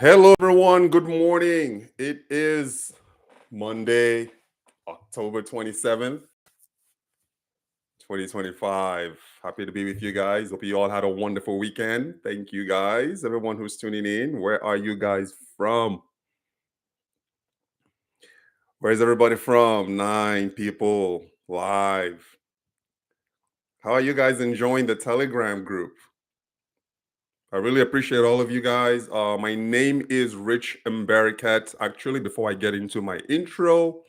Hello, everyone. Good morning. It is Monday, October 27th, 2025. Happy to be with you guys. Hope you all had a wonderful weekend. Thank you, guys. Everyone who's tuning in, where are you guys from? Where's everybody from? 9 people live. How are you guys enjoying the Telegram group? I really appreciate all of you guys. My name is Rich Mbarikat. Actually, before I get into my intro,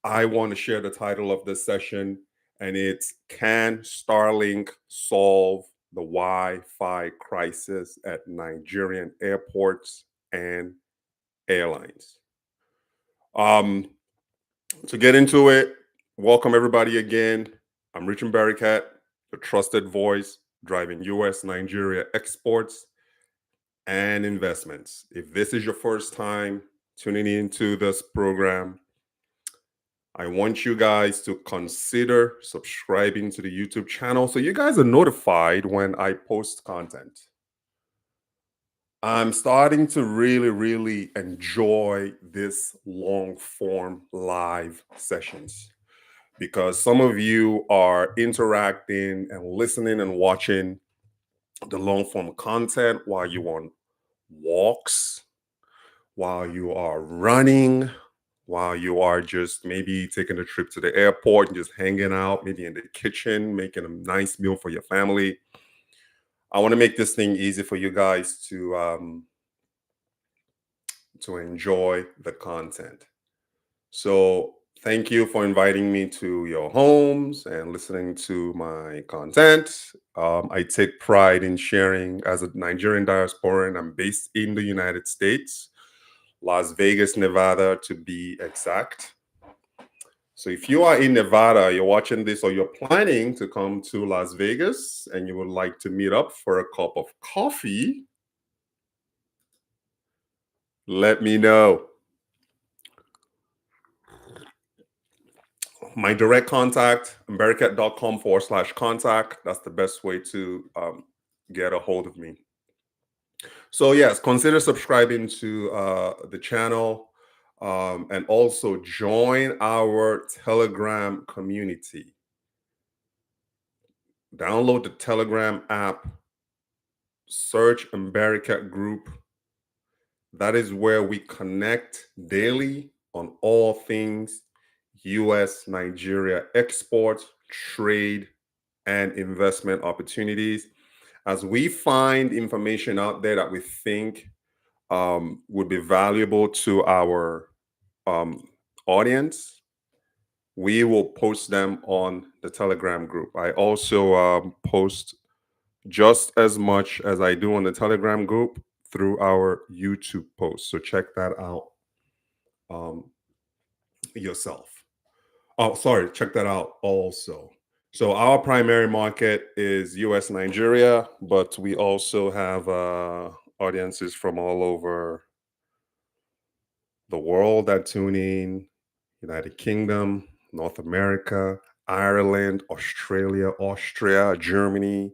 I want to share the title of this session, and it's Can Starlink Solve the Wi Fi Crisis at Nigerian Airports and Airlines? Um, to get into it, welcome everybody again. I'm Rich Mbarikat, the trusted voice driving US Nigeria exports and investments. If this is your first time tuning into this program, I want you guys to consider subscribing to the YouTube channel so you guys are notified when I post content. I'm starting to really enjoy this long form live sessions because some of you are interacting and listening and watching the long form content while you're on walks, while you are running, while you are just maybe taking a trip to the airport and just hanging out, maybe in the kitchen, making a nice meal for your family. I want to make this thing easy for you guys to enjoy the content. So thank you for inviting me to your homes and listening to my content. I take pride in sharing as a Nigerian diasporan. I'm based in the United States, Las Vegas, Nevada, to be exact. So if you are in Nevada, you're watching this, or you're planning to come to Las Vegas and you would like to meet up for a cup of coffee, let me know. My direct contact, americat.com/contact. That's the best way to get a hold of me. So yes, consider subscribing to the channel, and also join our Telegram community. Download the Telegram app, search Mbaricat Group. That is where we connect daily on all things US Nigeria export, trade, and investment opportunities. As we find information out there that we think would be valuable to our audience, we will post them on the Telegram group. I also post just as much as I do on the Telegram group through our YouTube posts. So check that out um, yourself. Oh, sorry, check that out also. So our primary market is US Nigeria, but we also have audiences from all over the world that tune in: United Kingdom, North America, Ireland, Australia, Austria, Germany,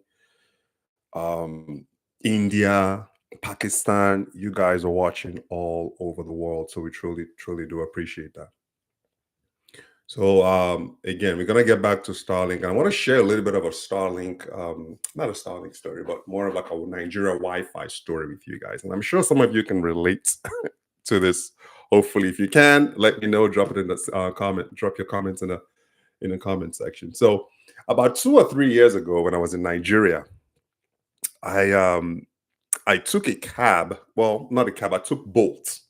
India, Pakistan. You guys are watching all over the world, so we truly do appreciate that. So again, we're gonna get back to Starlink, and I want to share a little bit of a Starlink, not a Starlink story, but more of like a Nigeria Wi-Fi story with you guys. And I'm sure some of you can relate to this. Hopefully, if you can, let me know. Drop it in the comment. Drop your comments in the comment section. So about 2 or 3 years ago, when I was in Nigeria, I I took a cab. Well, not a cab. I took Bolt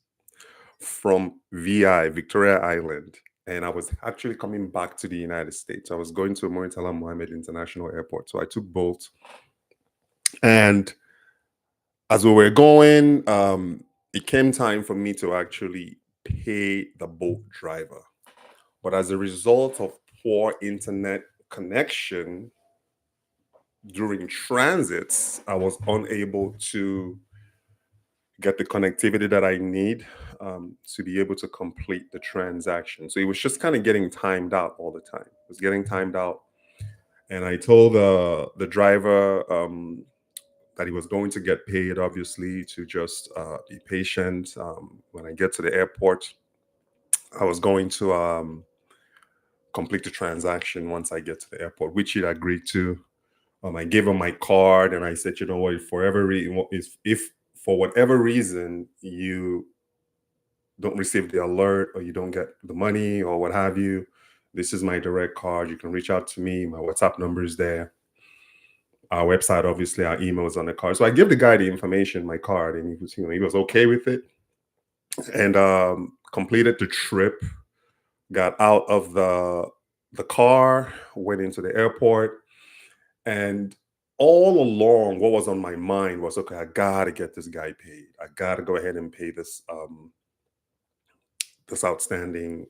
from VI, Victoria Island, and I was actually coming back to the United States. I was going to Murtala Mohammed International Airport. So I took Bolt. And as we were going, it came time for me to actually pay the Bolt driver. But as a result of poor internet connection during transits, I was unable to get the connectivity that I need to be able to complete the transaction. So it was just kind of getting timed out all the time. It was getting timed out, and I told the driver that he was going to get paid, obviously, to just be patient. When I get to the airport, I was going to complete the transaction once I get to the airport, which he agreed to. I gave him my card and I said, you know what, if for whatever reason you don't receive the alert or you don't get the money or what have you, this is my direct card. You can reach out to me. My WhatsApp number is there. Our website, obviously, our email is on the card. So I give the guy the information, my card, and he was okay with it, and completed the trip. Got out of the car, went into the airport, and all along, what was on my mind was, okay, I gotta get this guy paid. I gotta go ahead and pay this outstanding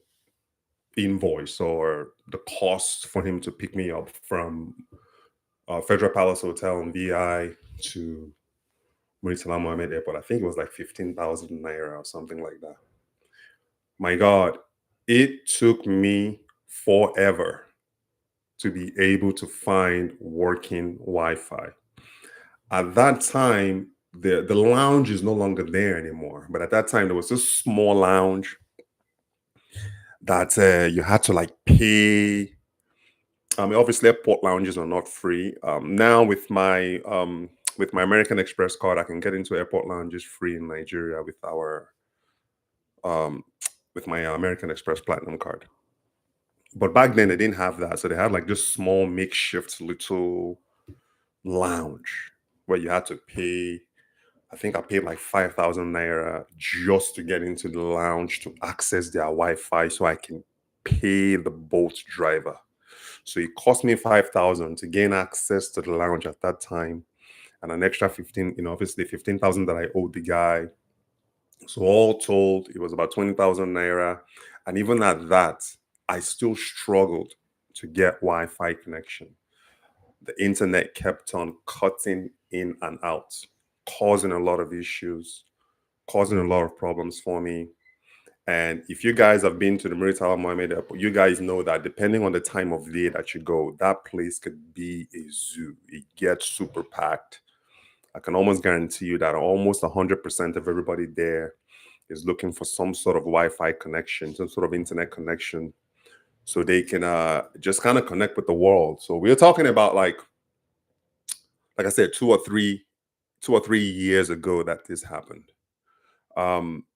invoice or the cost for him to pick me up from Federal Palace Hotel in VI to Muritala Mohammed Airport. I think it was like 15,000 naira or something like that. My God, it took me forever to be able to find working Wi-Fi. At that time, the lounge is no longer there anymore. But at that time, there was this small lounge that you had to like pay. Obviously, airport lounges are not free. Now with my American Express card, I can get into airport lounges free in Nigeria um, with my American Express Platinum card. But back then, they didn't have that, so they had like this small makeshift little lounge where you had to pay. I think I paid like 5,000 naira just to get into the lounge to access their Wi-Fi so I can pay the boat driver. So it cost me 5,000 to gain access to the lounge at that time, and an extra 15, obviously 15,000 that I owed the guy. So all told, it was about 20,000 naira. And even at that, I still struggled to get Wi-Fi connection. The internet kept on cutting in and out, causing a lot of issues, causing a lot of problems for me. And if you guys have been to the Muritala Mohammed Airport, you guys know that depending on the time of day that you go, that place could be a zoo. It gets super packed. I can almost guarantee you that almost 100% of everybody there is looking for some sort of Wi-Fi connection, some sort of internet connection, so they can just kind of connect with the world. So we're talking about like I said, 2 or 3 years ago that this happened. Um,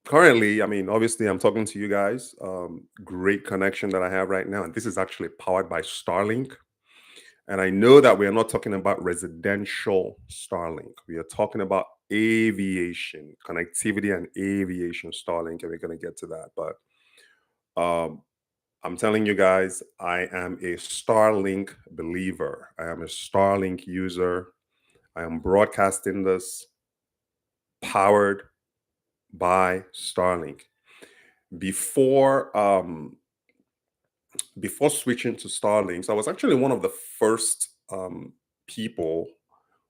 Currently, I mean, obviously, I'm talking to you guys. Great connection that I have right now, and this is actually powered by Starlink. And I know that we are not talking about residential Starlink. We are talking about aviation connectivity and aviation Starlink, and we're going to get to that. But um, I'm telling you guys, I am a Starlink believer. I am a Starlink user. I am broadcasting this powered by Starlink. Before before switching to Starlink, I was actually one of the first people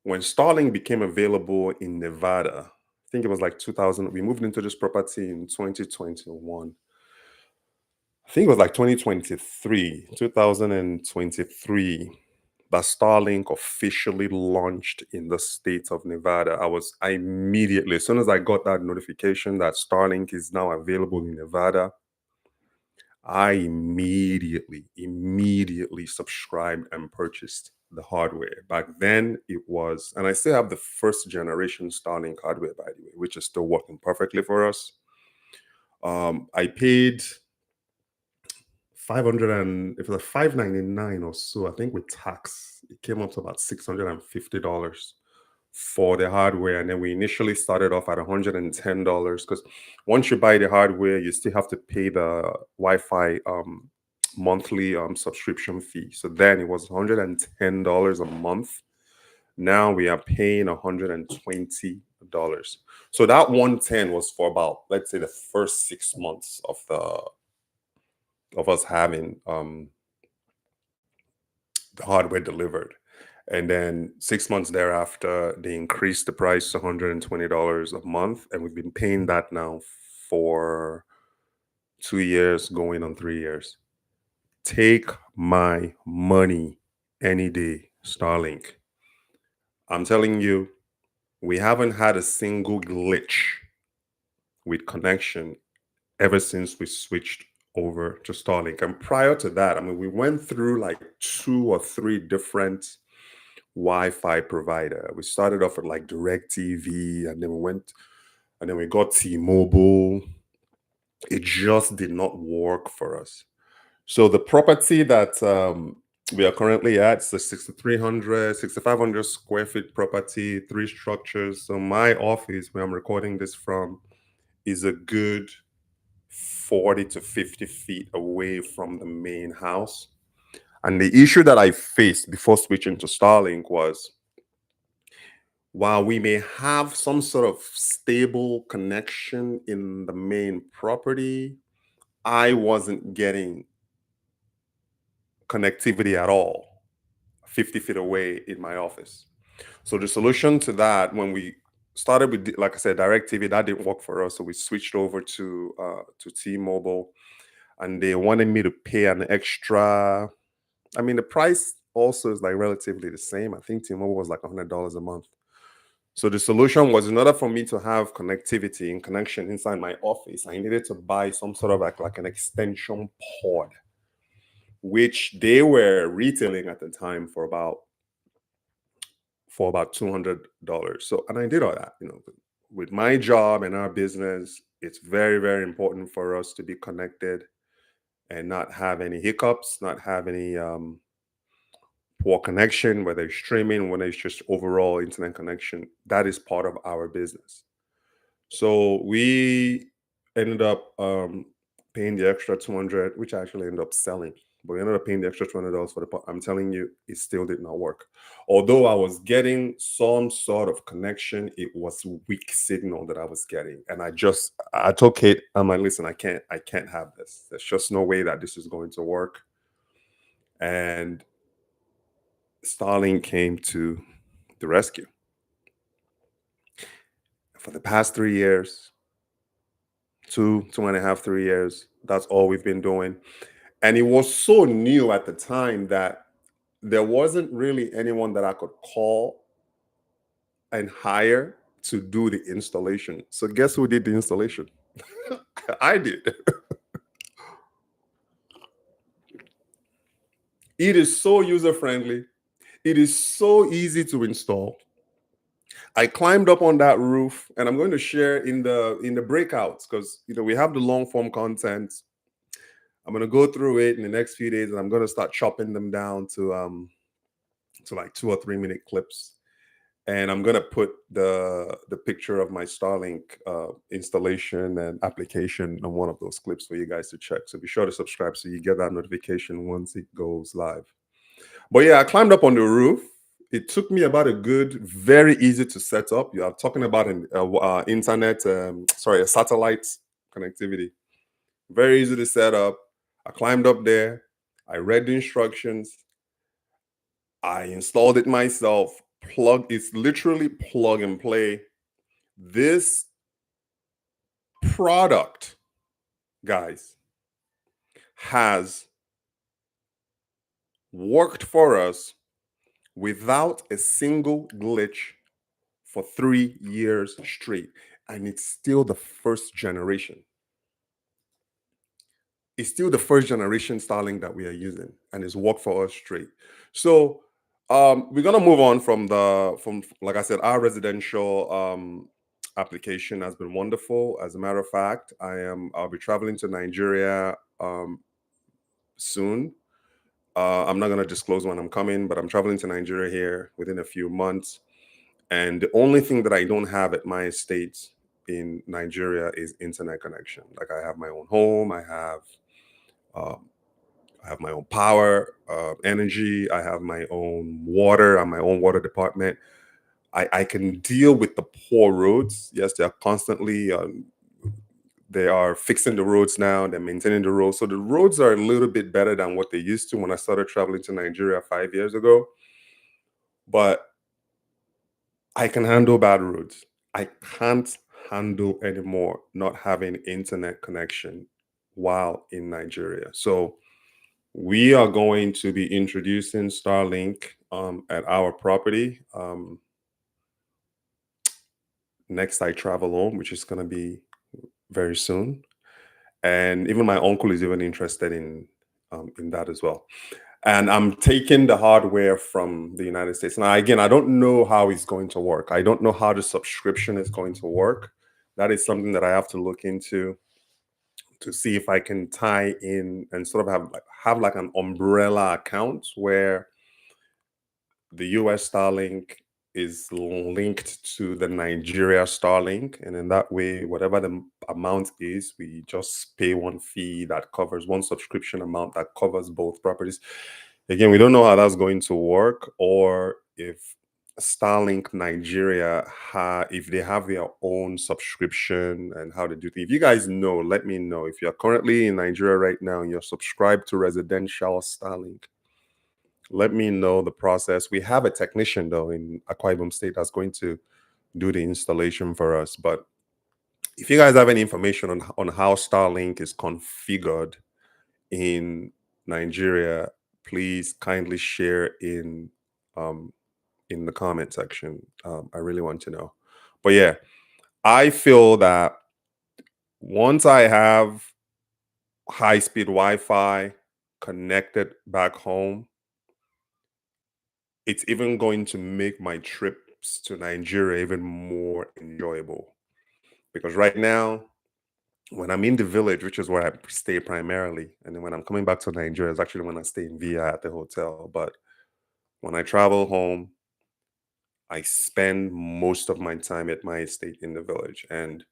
when Starlink became available in Nevada. I think it was like 2000. We moved into this property in 2021. I think it was like 2023 that Starlink officially launched in the state of Nevada. I immediately, as soon as I got that notification that Starlink is now available in Nevada, I immediately subscribed and purchased the hardware. Back then, it was, and I still have the first generation Starlink hardware, by the way, which is still working perfectly for us. I paid 500 and it was like 599 or so. I think with tax, it came up to about $650 for the hardware. And then we initially started off at $110 because once you buy the hardware, you still have to pay the Wi-Fi monthly subscription fee. So then it was $110 a month. Now we are paying $120. So that 110 was for about, let's say, the first 6 months of us having the hardware delivered. And then 6 months thereafter, they increased the price to $120 a month. And we've been paying that now for 2 years, going on 3 years. Take my money any day, Starlink. I'm telling you, we haven't had a single glitch with connection ever since we switched over to Starlink. And prior to that, I mean, we went through like two or three different Wi-Fi provider. We started off with like DirecTV, and then we got T-Mobile. It just did not work for us. So the property that we are currently at is a 6,500 square feet property, three structures. So my office, where I'm recording this from, is a good 40 to 50 feet away from the main house. And the issue that I faced before switching to Starlink was, while we may have some sort of stable connection in the main property, I wasn't getting connectivity at all 50 feet away in my office. So the solution to that, when we started with, like I said, DirecTV, that didn't work for us. So we switched over to T-Mobile, and they wanted me to pay an extra. I mean, the price also is like relatively the same. I think T-Mobile was like $100 a month. So the solution was, in order for me to have connectivity and connection inside my office, I needed to buy some sort of like an extension pod, which they were retailing at the time for about $200. So, and I did all that, with my job and our business. It's very, very important for us to be connected and not have any hiccups, not have any poor connection, whether it's streaming, whether it's just overall internet connection. That is part of our business. So we ended up paying the extra 200, which I actually ended up selling. But we ended up paying the extra $200 for the pot. I'm telling you, it still did not work. Although I was getting some sort of connection, it was weak signal that I was getting. And I told Kate, I'm like, listen, I can't have this. There's just no way that this is going to work. And Starlink came to the rescue. For the past 3 years, two and a half, 3 years, that's all we've been doing. And it was so new at the time that there wasn't really anyone that I could call and hire to do the installation. So guess who did the installation? I did. It is so user friendly. It is so easy to install. I climbed up on that roof, and I'm going to share in the breakouts, because we have the long form content. I'm going to go through it in the next few days, and I'm going to start chopping them down to like 2 or 3 minute clips. And I'm gonna put the picture of my Starlink installation and application on one of those clips for you guys to check. So be sure to subscribe so you get that notification once it goes live. But yeah, I climbed up on the roof. It took me about a good, very easy to set up. You are talking about an internet, a satellite connectivity. Very easy to set up. I climbed up there. I read the instructions. I installed it myself. It's literally plug and play. This product, guys, has worked for us without a single glitch for 3 years straight. And it's still the first generation. It's still the first generation Starlink that we are using, and it's worked for us straight. So we're gonna move on from like I said, our residential application has been wonderful. As a matter of fact, I'll be traveling to Nigeria soon. I'm not gonna disclose when I'm coming, but I'm traveling to Nigeria here within a few months. And the only thing that I don't have at my estate in Nigeria is internet connection. Like, I have my own home, um, I have my own power, energy. I have my own water. I'm my own water department. I can deal with the poor roads. Yes, they are fixing the roads now. They're maintaining the roads. So the roads are a little bit better than what they used to when I started traveling to Nigeria 5 years ago. But I can handle bad roads. I can't handle anymore not having internet connection while in Nigeria. So we are going to be introducing Starlink at our property. next I travel home, which is going to be very soon. And even my uncle is even interested in that as well. And I'm taking the hardware from the United States. Now, again, I don't know how it's going to work. I don't know how the subscription is going to work. That is something that I have to look into to see if I can tie in and sort of have like an umbrella account where the US Starlink is linked to the Nigeria Starlink. And in that way, whatever the amount is, we just pay one fee that covers one subscription amount that covers both properties. Again, we don't know how that's going to work, or if Starlink Nigeria, if they have their own subscription and how to do things. If you guys know, let me know. If you're currently in Nigeria right now and you're subscribed to residential Starlink, let me know the process. We have a technician though in Akwa Ibom State that's going to do the installation for us. But if you guys have any information on how Starlink is configured in Nigeria, please kindly share in the comment section. I really want to know. But yeah, I feel that once I have high-speed Wi-Fi connected back home, it's even going to make my trips to Nigeria even more enjoyable. Because right now, when I'm in the village, which is where I stay primarily, and then when I'm coming back to Nigeria, it's actually when I stay in Via at the hotel. But when I travel home, I spend most of my time at my estate in the village. And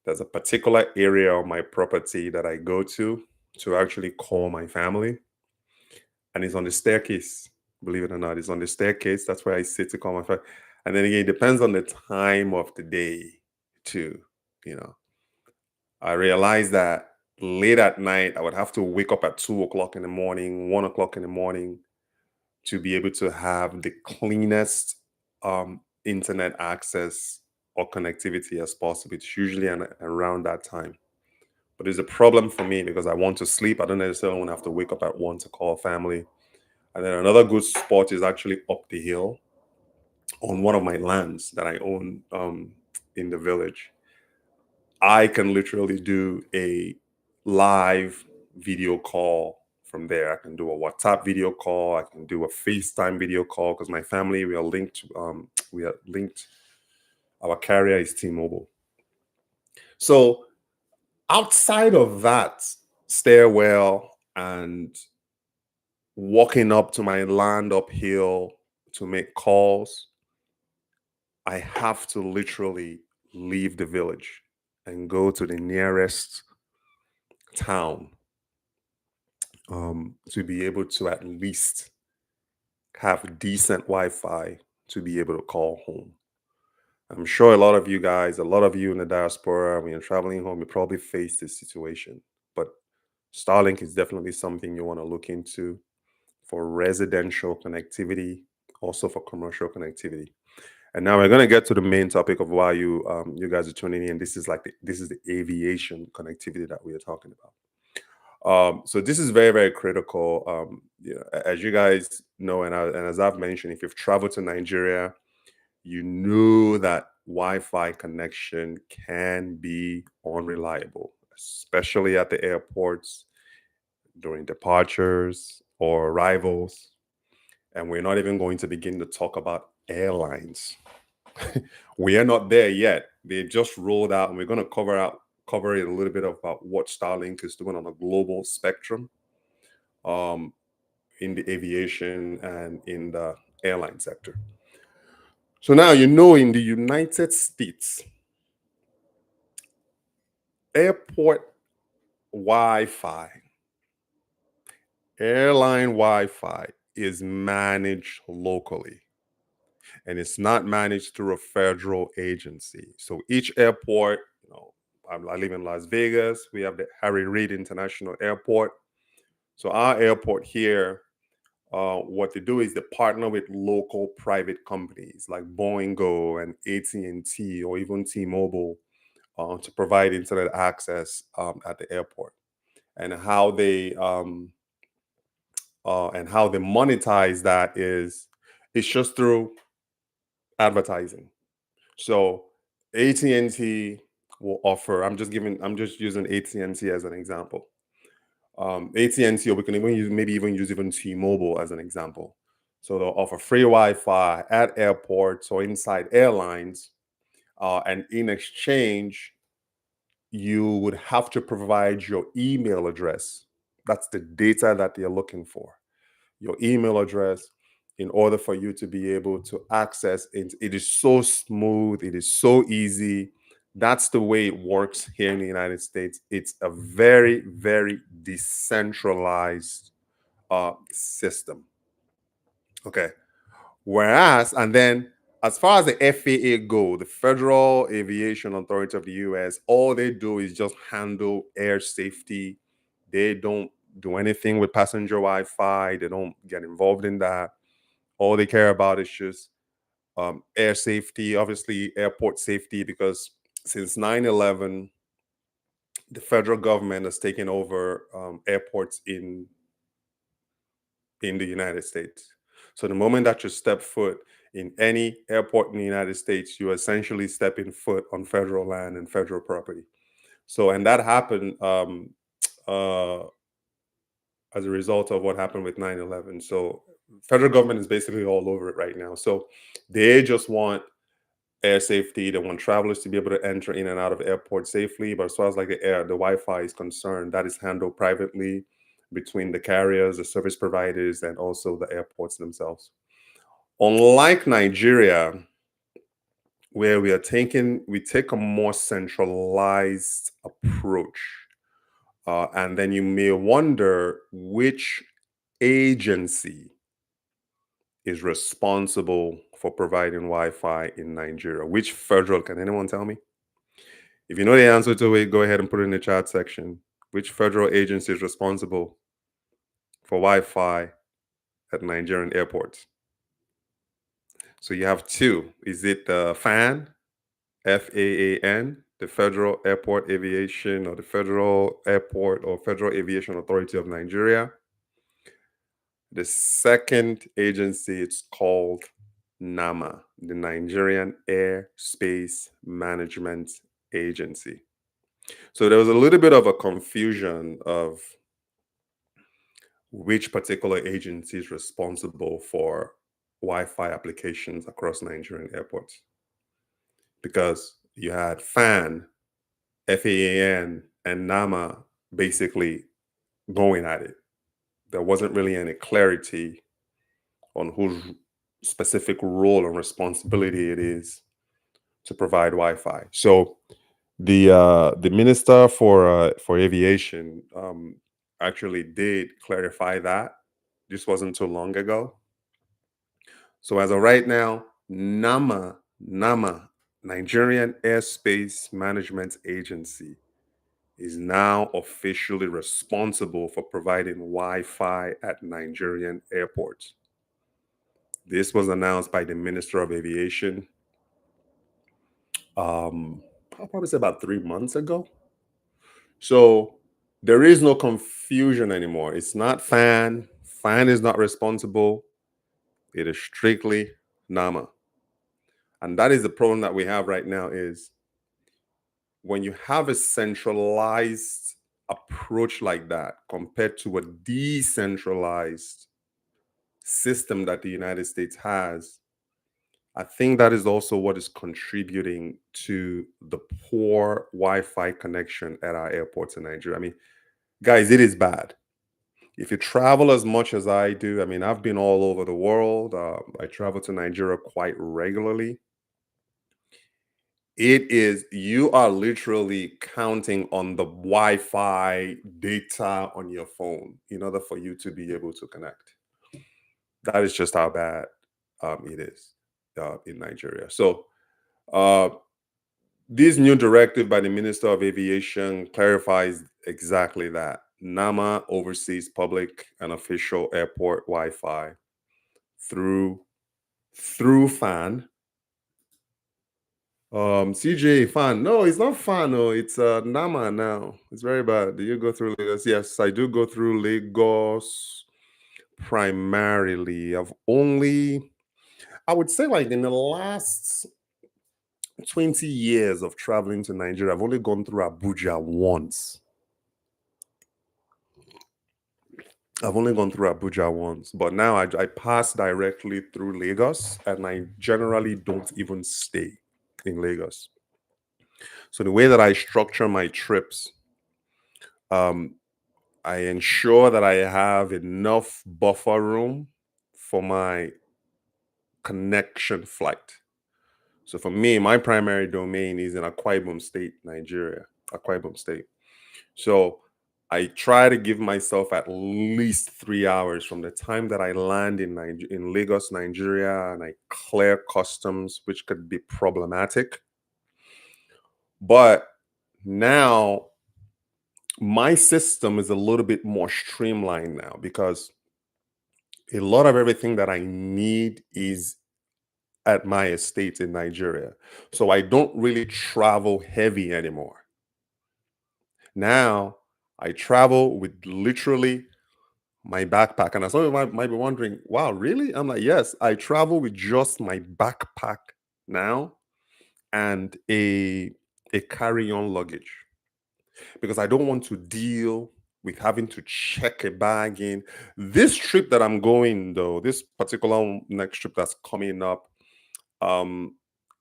there's a particular area of my property that I go to actually call my family. And it's on the staircase. Believe it or not, it's on the staircase. That's where I sit to call my family. And then again, it depends on the time of the day, too. You know, I realized that late at night, I would have to wake up at 2 o'clock in the morning, 1 o'clock in the morning to be able to have the cleanest internet access or connectivity as possible. It's usually around that time. But it's a problem for me because I want to sleep. I don't necessarily want to have to wake up at 1 to call family. And then another good spot is actually up the hill on one of my lands that I own in the village. I can literally do a live video call from there. I can do a WhatsApp video call. I can do a FaceTime video call because my family, we are linked. We are linked. Our carrier is T-Mobile. So outside of that stairwell and walking up to my land uphill to make calls, I have to literally leave the village and go to the nearest town to be able to at least have decent Wi-Fi to be able to call home. I'm sure a lot of you guys, a lot of you in the diaspora, when you're traveling home, you probably face this situation. But Starlink is definitely something you want to look into for residential connectivity, also for commercial connectivity. And now we're going to get to the main topic of why you guys are tuning in. This is this is the aviation connectivity that we are talking about. So this is very, very critical. As you guys know, and as I've mentioned, if you've traveled to Nigeria, you know that Wi-Fi connection can be unreliable, especially at the airports during departures or arrivals. And we're not even going to begin to talk about airlines. We are not there yet. They just rolled out, and we're going to cover it a little bit about what Starlink is doing on a global spectrum, um, in the aviation and in the airline sector. So now in the United States, airport Wi-Fi, airline Wi-Fi is managed locally, and it's not managed through a federal agency. So each airport, I live in Las Vegas. We have the Harry Reid International Airport. So our airport here, what they do is they partner with local private companies like Boeing Go and AT&T or even T-Mobile to provide internet access at the airport. And how they monetize that is it's just through advertising. So AT&T will offer. I'm just using AT&T as an example. AT&T, or we can even use maybe even use even T-Mobile as an example. So they'll offer free Wi-Fi at airports or inside airlines, and in exchange, you would have to provide your email address. That's the data that they're looking for. Your email address in order for you to be able to access it. It is so smooth, it is so easy. That's the way it works here in the United States. It's a very, very decentralized system. Okay. Whereas, and then as far as the FAA go, the Federal Aviation Authority of the US, all they do is just handle air safety. They don't do anything with passenger Wi-Fi. They don't get involved in that. All they care about is just air safety, obviously airport safety, because since 9/11, the federal government has taken over airports in the United States. So the moment that you step foot in any airport in the United States, you're essentially stepping foot on federal land and federal property. So, and that happened uh, as a result of what happened with 9/11. So, federal government is basically all over it right now. So, they just want air safety. They want travelers to be able to enter in and out of airports safely. But as far as like the Wi-Fi is concerned, that is handled privately between the carriers, the service providers, and also the airports themselves. Unlike Nigeria, where we take a more centralized approach, and then you may wonder which agency is responsible for providing Wi-Fi in Nigeria. Which federal? Can anyone tell me? If you know the answer to it, go ahead and put it in the chat section. Which federal agency is responsible for Wi-Fi at Nigerian airports? So you have two. Is it the FAAN, FAAN, the Federal Airport Aviation, or the Federal Airport or Federal Aviation Authority of Nigeria? The second agency, it's called NAMA, the Nigerian Airspace Management Agency. So there was a little bit of a confusion of which particular agency is responsible for Wi-Fi applications across Nigerian airports, because you had FAAN, FAAN, and NAMA basically going at it. There wasn't really any clarity on whose specific role and responsibility it is to provide Wi-Fi. So the minister for aviation actually did clarify that. This wasn't too long ago. So as of right now, NAMA, Nigerian Airspace Management Agency, is now officially responsible for providing Wi-Fi at Nigerian airports. This was announced by the Minister of Aviation. I'll probably say about 3 months ago. So there is no confusion anymore. It's not FAAN. FAAN is not responsible. It is strictly NAMA. And that is the problem that we have right now is when you have a centralized approach like that compared to a decentralized system that the United States has, I think that is also what is contributing to the poor Wi-Fi connection at our airports in Nigeria. I mean, guys, it is bad. If you travel as much as I do, I mean, I've been all over the world. I travel to Nigeria quite regularly. It is, you are literally counting on the Wi-Fi data on your phone in order for you to be able to connect. That is just how bad it is in Nigeria. So, uh, this new directive by the Minister of Aviation clarifies exactly that. NAMA oversees public and official airport Wi-Fi through FAN. CJ fan. No, it's not fan. No, it's Nama now. It's very bad. Do you go through Lagos? Yes, I do go through Lagos primarily. I would say like in the last 20 years of traveling to Nigeria, I've only gone through Abuja once. I've only gone through Abuja once, but now I pass directly through Lagos, and I generally don't even stay in Lagos. So the way that I structure my trips, um, I ensure that I have enough buffer room for my connection flight. So for me, my primary domain is in Akwa Ibom State, Nigeria. Akwa Ibom State. So I try to give myself at least 3 hours from the time that I land in Lagos, Nigeria, and I clear customs, which could be problematic. But now my system is a little bit more streamlined now because a lot of everything that I need is at my estate in Nigeria. So I don't really travel heavy anymore. Now I travel with literally my backpack. And some of you might be wondering, wow, really? I'm like, yes, I travel with just my backpack now and a carry-on luggage because I don't want to deal with having to check a bag in. This trip that I'm going, though, this particular next trip that's coming up, um,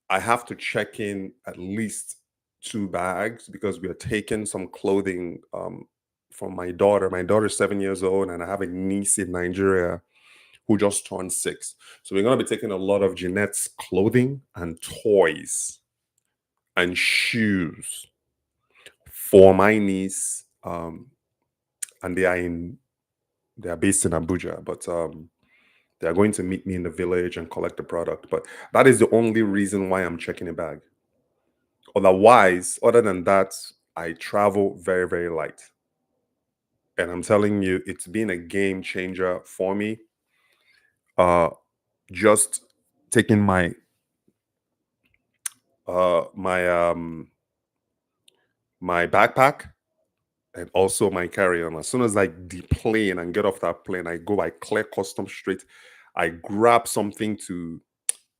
I have to check in at least 2 bags because we are taking some clothing from my daughter. My daughter's 7 years old, and I have a niece in Nigeria who just turned 6. So we're going to be taking a lot of Jeanette's clothing and toys and shoes for my niece. And they are based in Abuja, but they are going to meet me in the village and collect the product. But that is the only reason why I'm checking a bag. Otherwise, other than that, I travel very, very light. And I'm telling you, it's been a game changer for me. Uh, just taking uh my um my backpack and also my carry-on. As soon as I deplane and get off that plane, I clear custom straight. I grab something to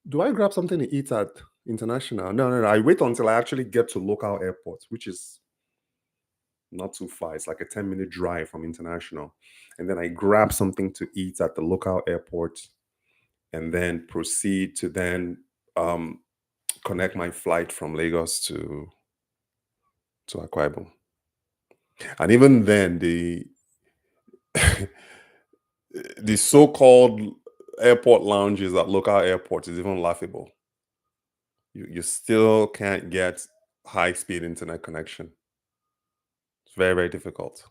do I grab something to eat at international? No, no, no. I wait until I actually get to local airports, which is not too far. It's like a 10-minute drive from international. And then I grab something to eat at the local airport and then proceed to then um, connect my flight from Lagos to Akwa Ibom. And even then, the so-called airport lounges at local airports is even laughable. You still can't get high-speed internet connection. It's very, very difficult.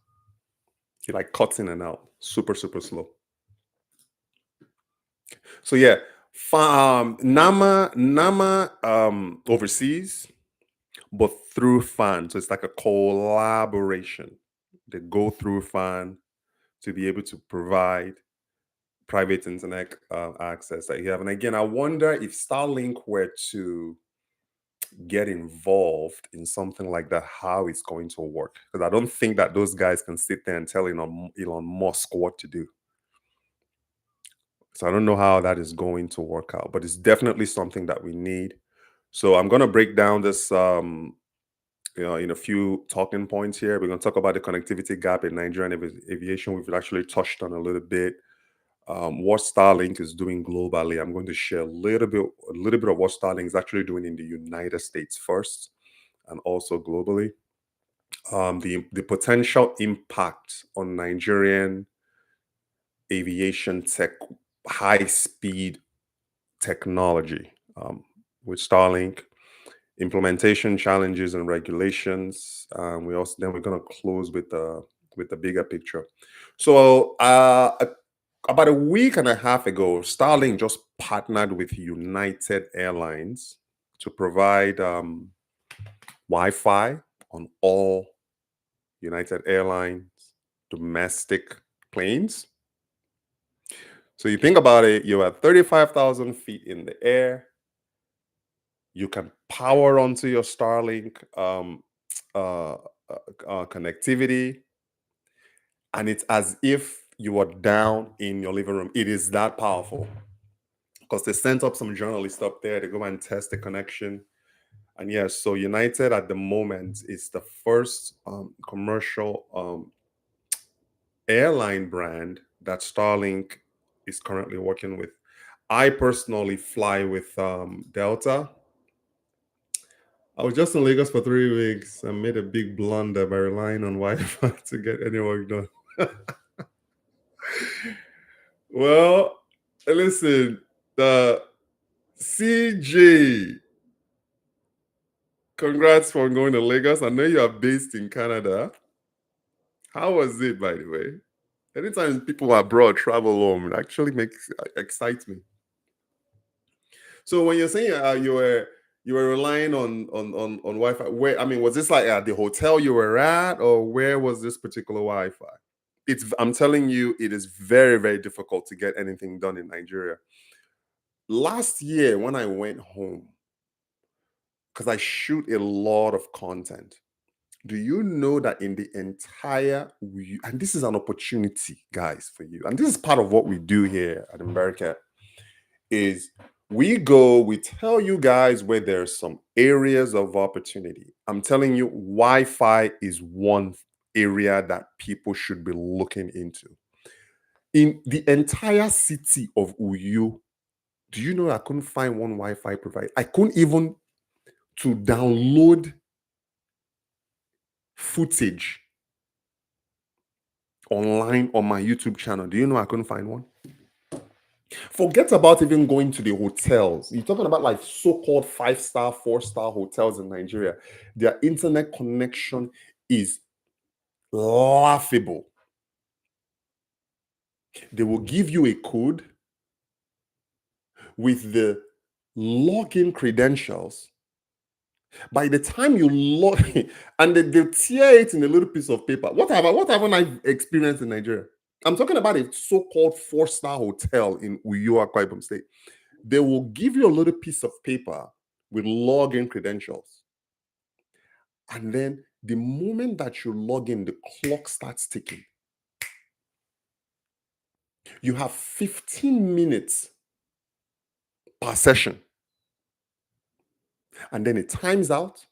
It like cuts in and out, super, super slow. So yeah, Nama overseas, but through FAN. So it's like a collaboration. They go through FAN to be able to provide private internet access that you have. And again, I wonder if Starlink were to get involved in something like that, how it's going to work. Because I don't think that those guys can sit there and tell Elon Musk what to do. So I don't know how that is going to work out, but it's definitely something that we need. So I'm going to break down this in a few talking points here. We're going to talk about the connectivity gap in Nigerian aviation. We've actually touched on a little bit what Starlink is doing globally. I'm going to share a little bit of what Starlink is actually doing in the United States first, and also globally. The potential impact on Nigerian aviation tech, high speed technology with Starlink, implementation challenges and regulations. We're going to close with the bigger picture. So about a week and a half ago, Starlink just partnered with United Airlines to provide Wi-Fi on all United Airlines domestic planes. So you think about it, you're at 35,000 feet in the air. You can power onto your Starlink uh, connectivity, and it's as if you are down in your living room. It is that powerful because they sent up some journalists up there to go and test the connection. And yes, so United at the moment is the first commercial airline brand that Starlink is currently working with. I personally fly with Delta. I was just in Lagos for 3 weeks and made a big blunder by relying on Wi-Fi to get any work done. Well, listen, the CJ, congrats for going to Lagos. I know you are based in Canada. How was it, by the way? Anytime people abroad travel home, it actually makes excites me. So when you're saying you were relying on Wi-Fi, where I mean, was this like at the hotel you were at, or where was this particular Wi-Fi? I'm telling you, it is very, very difficult to get anything done in Nigeria. Last year, when I went home, because I shoot a lot of content, do you know that in the entire and this is an opportunity, guys, for you, and this is part of what we do here at America, is we tell you guys where there's some areas of opportunity. I'm telling you, Wi-Fi is one area that people should be looking into. In the entire city of Uyu, do you know I couldn't find one Wi-Fi provider? I couldn't even to download footage online on my YouTube channel. Do you know I couldn't find one? Forget about even going to the hotels. You're talking about like so-called 5-star, 4-star hotels in Nigeria. Their internet connection is laughable. They will give you a code with the login credentials. By the time you log and they tear it in a little piece of paper. What haven't I experienced in Nigeria? I'm talking about a so-called 4-star hotel in Uyo, Akwa Ibom State. They will give you a little piece of paper with login credentials. And then the moment that you log in, the clock starts ticking. You have 15 minutes per session. And then it times out.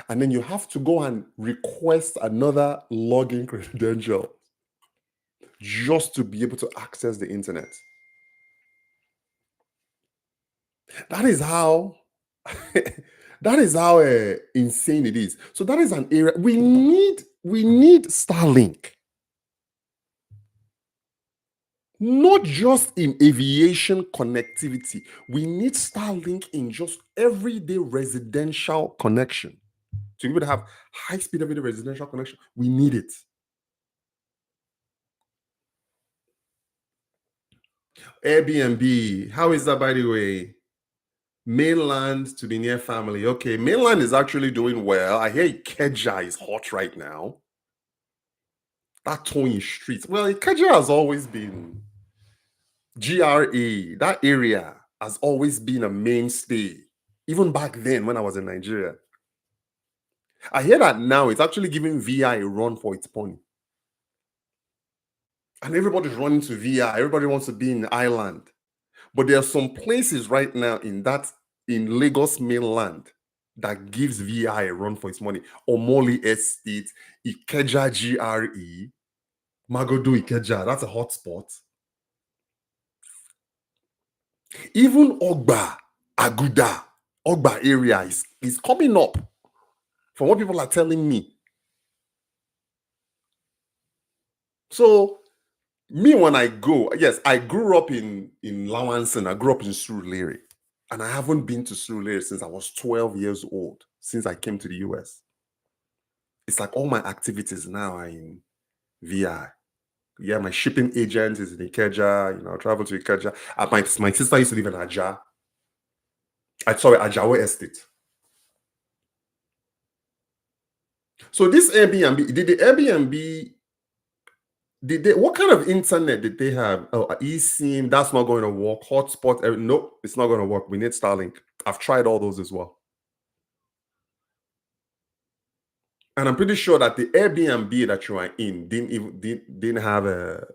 And then you have to go and request another login credential just to be able to access the internet. That is how that is how insane it is. So that is an area we need Starlink. Not just in aviation connectivity. We need Starlink in just everyday residential connection. To be able to have high speed everyday residential connection, we need it. Airbnb, how is that, by the way? Mainland to the near family. Okay, mainland is actually doing well. I hear Ikeja is hot right now. That Tony Street. Well, Ikeja has always been GRA. That area has always been a mainstay. Even back then when I was in Nigeria. I hear that now it's actually giving VI a run for its money. And everybody's running to VI. Everybody wants to be in the island. But there are some places right now in Lagos mainland that gives VI a run for its money. Omoli Estate, Ikeja GRE, Magodo Ikeja, that's a hotspot. Even Ogba, Aguda, Ogba area is coming up from what people are telling me. So me, when I go, yes, I grew up in Lawanson, I grew up in Surulere. And I haven't been to Surulere since I was 12 years old, since I came to the US. It's like all my activities now are in VI. Yeah, my shipping agent is in Ikeja. I travel to Ikeja. My sister used to live in Aja. Sorry, Ajawa Estate. So this Airbnb, did the Airbnb, what kind of internet did they have? Oh, eSIM, that's not going to work. Hotspot, nope, it's not going to work. We need Starlink. I've tried all those as well. And I'm pretty sure that the Airbnb that you are in didn't have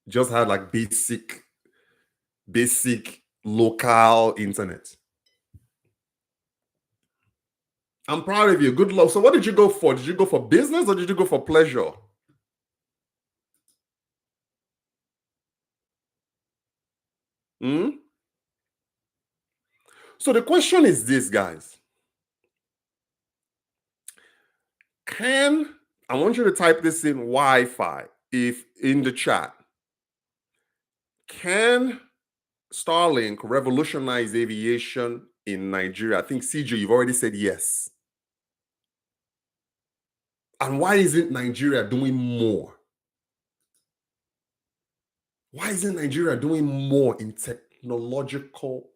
just had like basic local internet. I'm proud of you. Good luck. So, what did you go for? Did you go for business or did you go for pleasure? Hmm? So, the question is this, guys. Can I want you to type this in Wi-Fi if in the chat. Can Starlink revolutionize aviation in Nigeria? I think CJ, you've already said yes. And why isn't Nigeria doing more? Why isn't Nigeria doing more in technological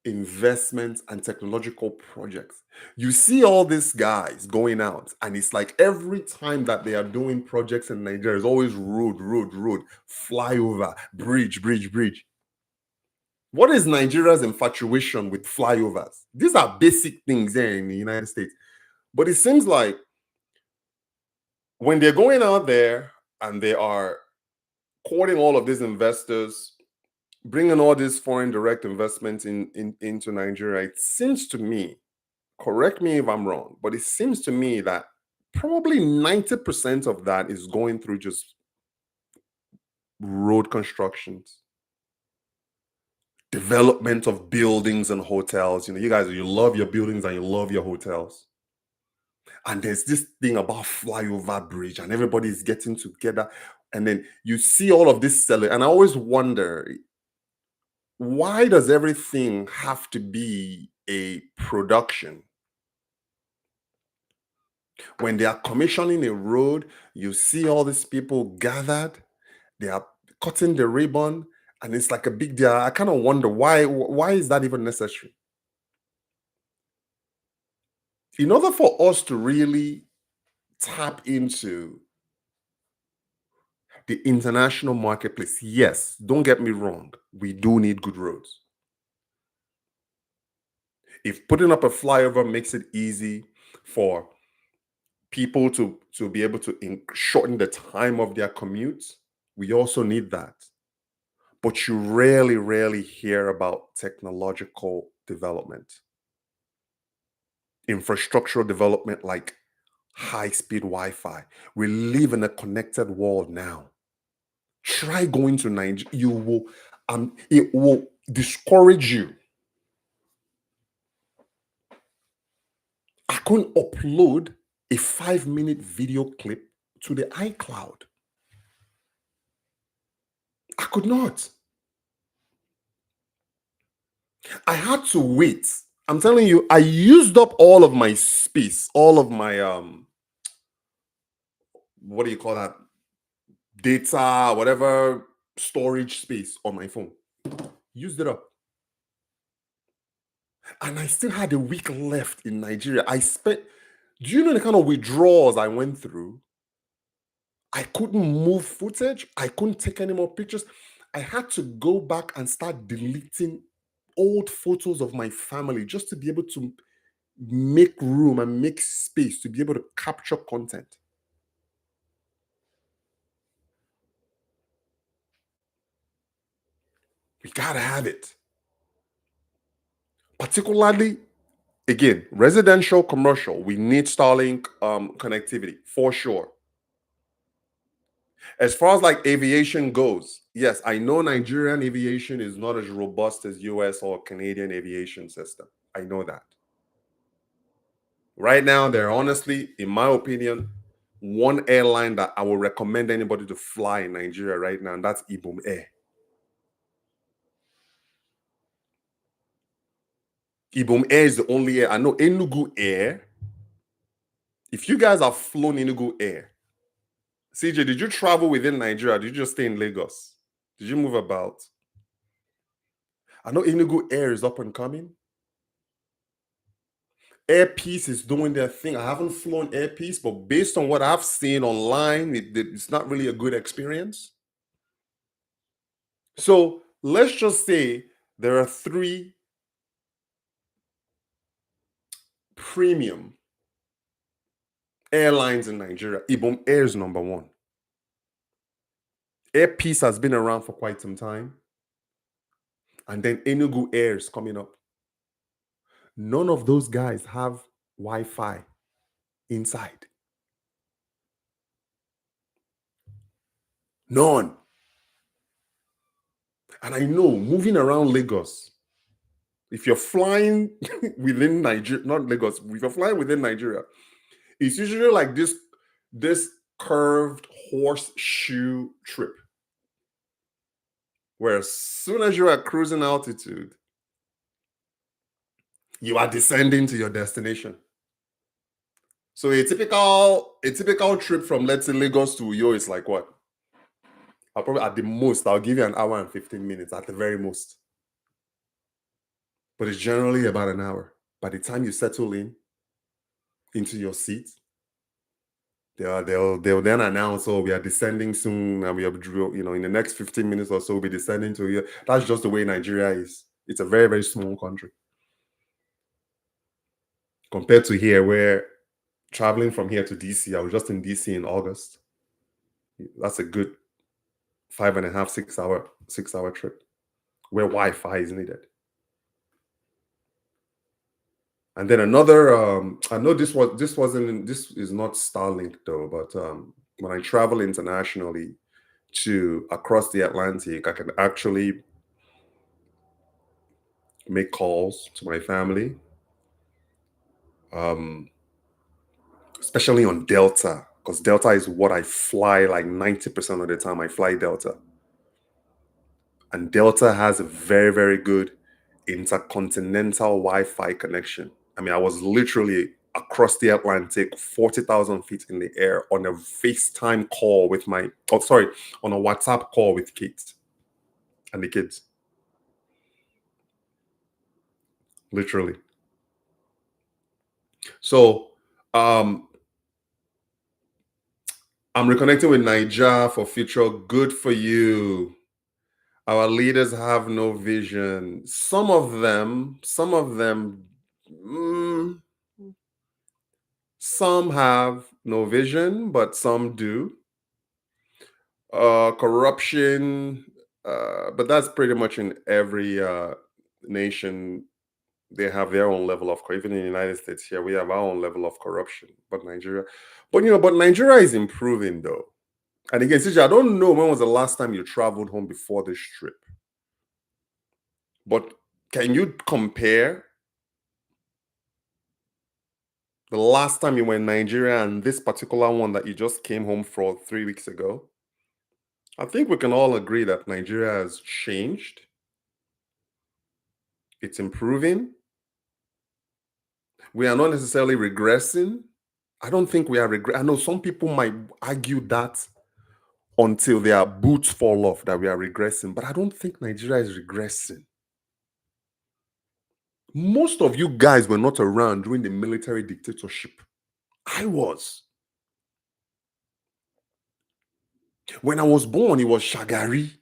investments and technological projects? You see all these guys going out, and it's like every time that they are doing projects in Nigeria, it's always road, flyover, bridge. What is Nigeria's infatuation with flyovers? These are basic things there in the United States. But it seems like when they're going out there and they are courting all of these investors, bringing all these foreign direct investments into Nigeria, it seems to me, correct me if I'm wrong, but it seems to me that probably 90% of that is going through just road constructions, development of buildings and hotels. You guys, you love your buildings and you love your hotels. And there's this thing about flyover bridge, and everybody's getting together. And then you see all of this selling. And I always wonder, why does everything have to be a production? When they are commissioning a road, you see all these people gathered, they are cutting the ribbon, and it's like a big deal. I kind of wonder why is that even necessary? In order for us to really tap into the international marketplace, yes, don't get me wrong, we do need good roads. If putting up a flyover makes it easy for people to be able to shorten the time of their commutes, we also need that. But you rarely hear about technological development, infrastructural development like high-speed Wi-Fi. We live in a connected world now. Try going to Nigeria. It will discourage you. I couldn't upload a 5-minute video clip to the iCloud. I could not. I had to wait. I'm telling you, I used up all of my space, all of my what do you call that? Data, whatever storage space on my phone. Used it up. And I still had a week left in Nigeria. Do you know the kind of withdrawals I went through? I couldn't move footage. I couldn't take any more pictures. I had to go back and start deleting old photos of my family just to be able to make room and make space to be able to capture content. We gotta have it. Particularly, again, residential, commercial. We need Starlink connectivity for sure. As far as like aviation goes, yes, I know Nigerian aviation is not as robust as US or Canadian aviation system. I know that. Right now, they're honestly, in my opinion, one airline that I will recommend anybody to fly in Nigeria right now, and that's Ibom Air. Ibom Air is the only air. I know Enugu Air. If you guys have flown Enugu Air, CJ, did you travel within Nigeria? Did you just stay in Lagos? Did you move about? I know Enugu Air is up and coming. Air Peace is doing their thing. I haven't flown Air Peace, but based on what I've seen online, it's not really a good experience. So let's just say there are 3 premium airlines in Nigeria. Ibom Air is number 1. Air Peace has been around for quite some time. And then Enugu Air is coming up. None of those guys have Wi-Fi inside. None. And I know moving around Lagos, if you're flying within Nigeria, not Lagos, if you're flying within Nigeria, it's usually like this curved horseshoe trip, where as soon as you're at cruising altitude, you are descending to your destination. So a typical trip from, let's say, Lagos to Uyo is like what? I'll probably at the most I'll give you an hour and 15 minutes at the very most. But it's generally about an hour. By the time you settle in into your seat, they'll then announce, oh, we are descending soon, and we are, in the next 15 minutes or so, we'll be descending to here. That's just the way Nigeria is. It's a very, very small country compared to here, where traveling from here to DC, I was just in DC in August. That's a good 5.5, 6 hour trip where Wi-Fi is needed. And then another, I know this is not Starlink though, but when I travel internationally to across the Atlantic, I can actually make calls to my family, um, especially on Delta, because Delta is what I fly like 90% of the time. I fly Delta. And Delta has a very, very good intercontinental Wi-Fi connection. I mean, I was literally across the Atlantic, 40,000 feet in the air on a FaceTime call with on a WhatsApp call with kids and the kids, literally. So I'm reconnecting with Niger for future. Good for you. Our leaders have no vision. Mm, some have no vision, but some do. Corruption, but that's pretty much in every nation. They have their own level of even in the United States here, we have our own level of corruption. But Nigeria is improving though. And again, CJ, I don't know when was the last time you traveled home before this trip, but can you compare the last time you were in Nigeria and this particular one that you just came home for 3 weeks ago? I think we can all agree that Nigeria has changed. It's improving. We are not necessarily regressing. I don't think we are I know some people might argue that until their boots fall off that we are regressing, but I don't think Nigeria is regressing. Most of you guys were not around during the military dictatorship. I was. When I was born, it was Shagari.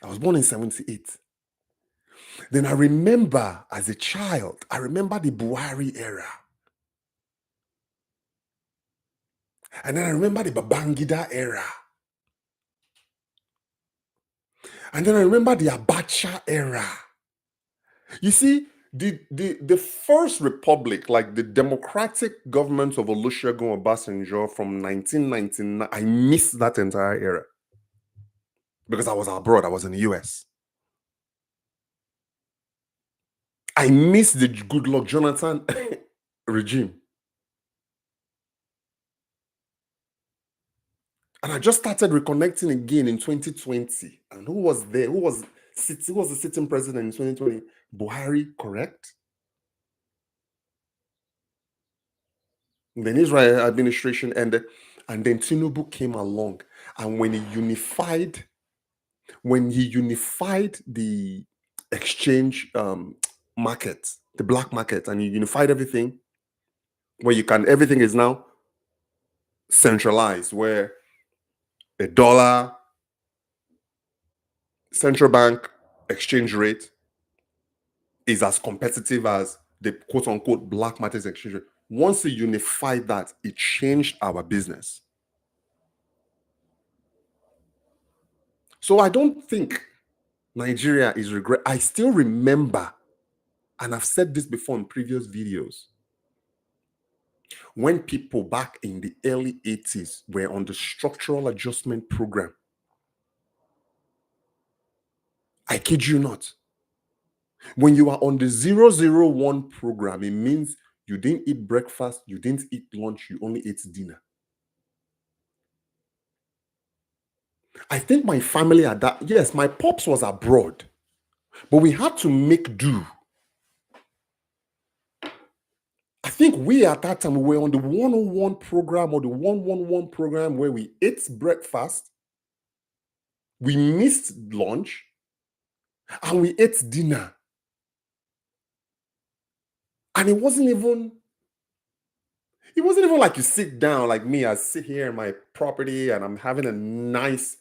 I was born in 78. Then I remember as a child, I remember the Buhari era. And then I remember the Babangida era. And then I remember the Abacha era. You see, the first republic, like the democratic government of Olusegun Obasanjo from 1999, I missed that entire era because I was abroad. I was in the US. I missed the Goodluck Jonathan regime. And I just started reconnecting again in 2020. And who was there? Who was the sitting president in 2020? Buhari, correct? Then Israel administration ended, and then Tinubu came along. And when he unified the exchange market, the black market, and he unified everything, where everything is now centralized, where a dollar central bank exchange rate is as competitive as the quote unquote black market exchange rate. Once he unified that, it changed our business. So I don't think Nigeria is regret. I still remember And I've said this before in previous videos. When people back in the early 80s were on the structural adjustment program, I kid you not, when you are on the 001 program, it means you didn't eat breakfast, you didn't eat lunch, you only ate dinner. I think my family at that, yes, my pops was abroad, but we had to make do. I think we at that time we were on the 101 program or the 111 program where we ate breakfast, we missed lunch, and we ate dinner. And it wasn't even like you sit down like me. I sit here in my property and I'm having a nice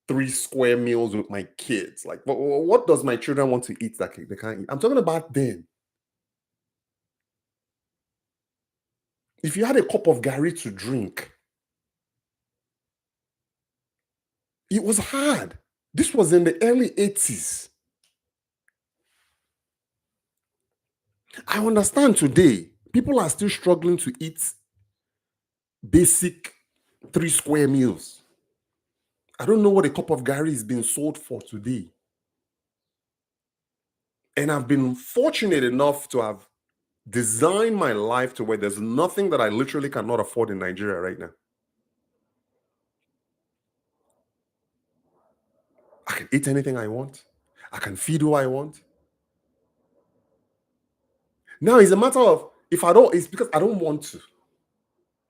3 square meals with my kids. Like, what does my children want to eat that they can't eat? I'm talking about then. If you had a cup of gari to drink, it was hard. This was in the early 80s. I understand today, people are still struggling to eat basic 3 square meals. I don't know what a cup of gari is being sold for today. And I've been fortunate enough to have designed my life to where there's nothing that I literally cannot afford in Nigeria right now. I can eat anything I want. I can feed who I want. Now it's a matter of if I don't, it's because I don't want to.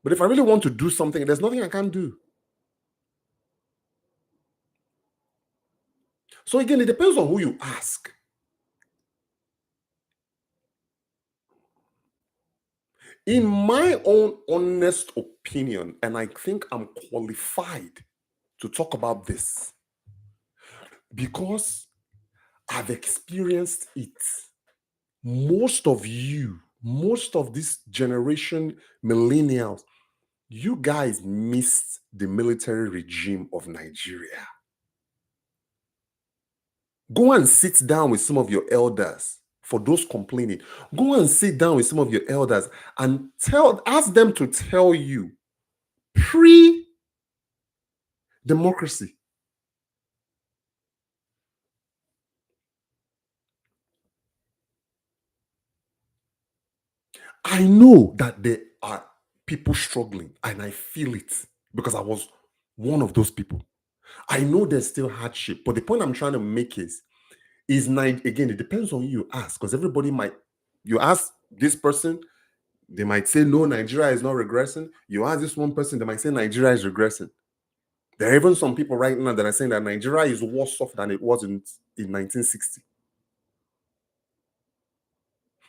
But if I really want to do something, there's nothing I can't do. So again, it depends on who you ask. In my own honest opinion, and I think I'm qualified to talk about this because I've experienced it. Most of this generation, millennials, you guys missed the military regime of Nigeria. Go and sit down with some of your elders. For those complaining, go and sit down with some of your elders and ask them to tell you pre-democracy. I know that there are people struggling and I feel it because I was one of those people. I know there's still hardship, but the point I'm trying to make is again, it depends on who you ask because you ask this person, they might say, no, Nigeria is not regressing. You ask this one person, they might say Nigeria is regressing. There are even some people right now that are saying that Nigeria is worse off than it was in 1960.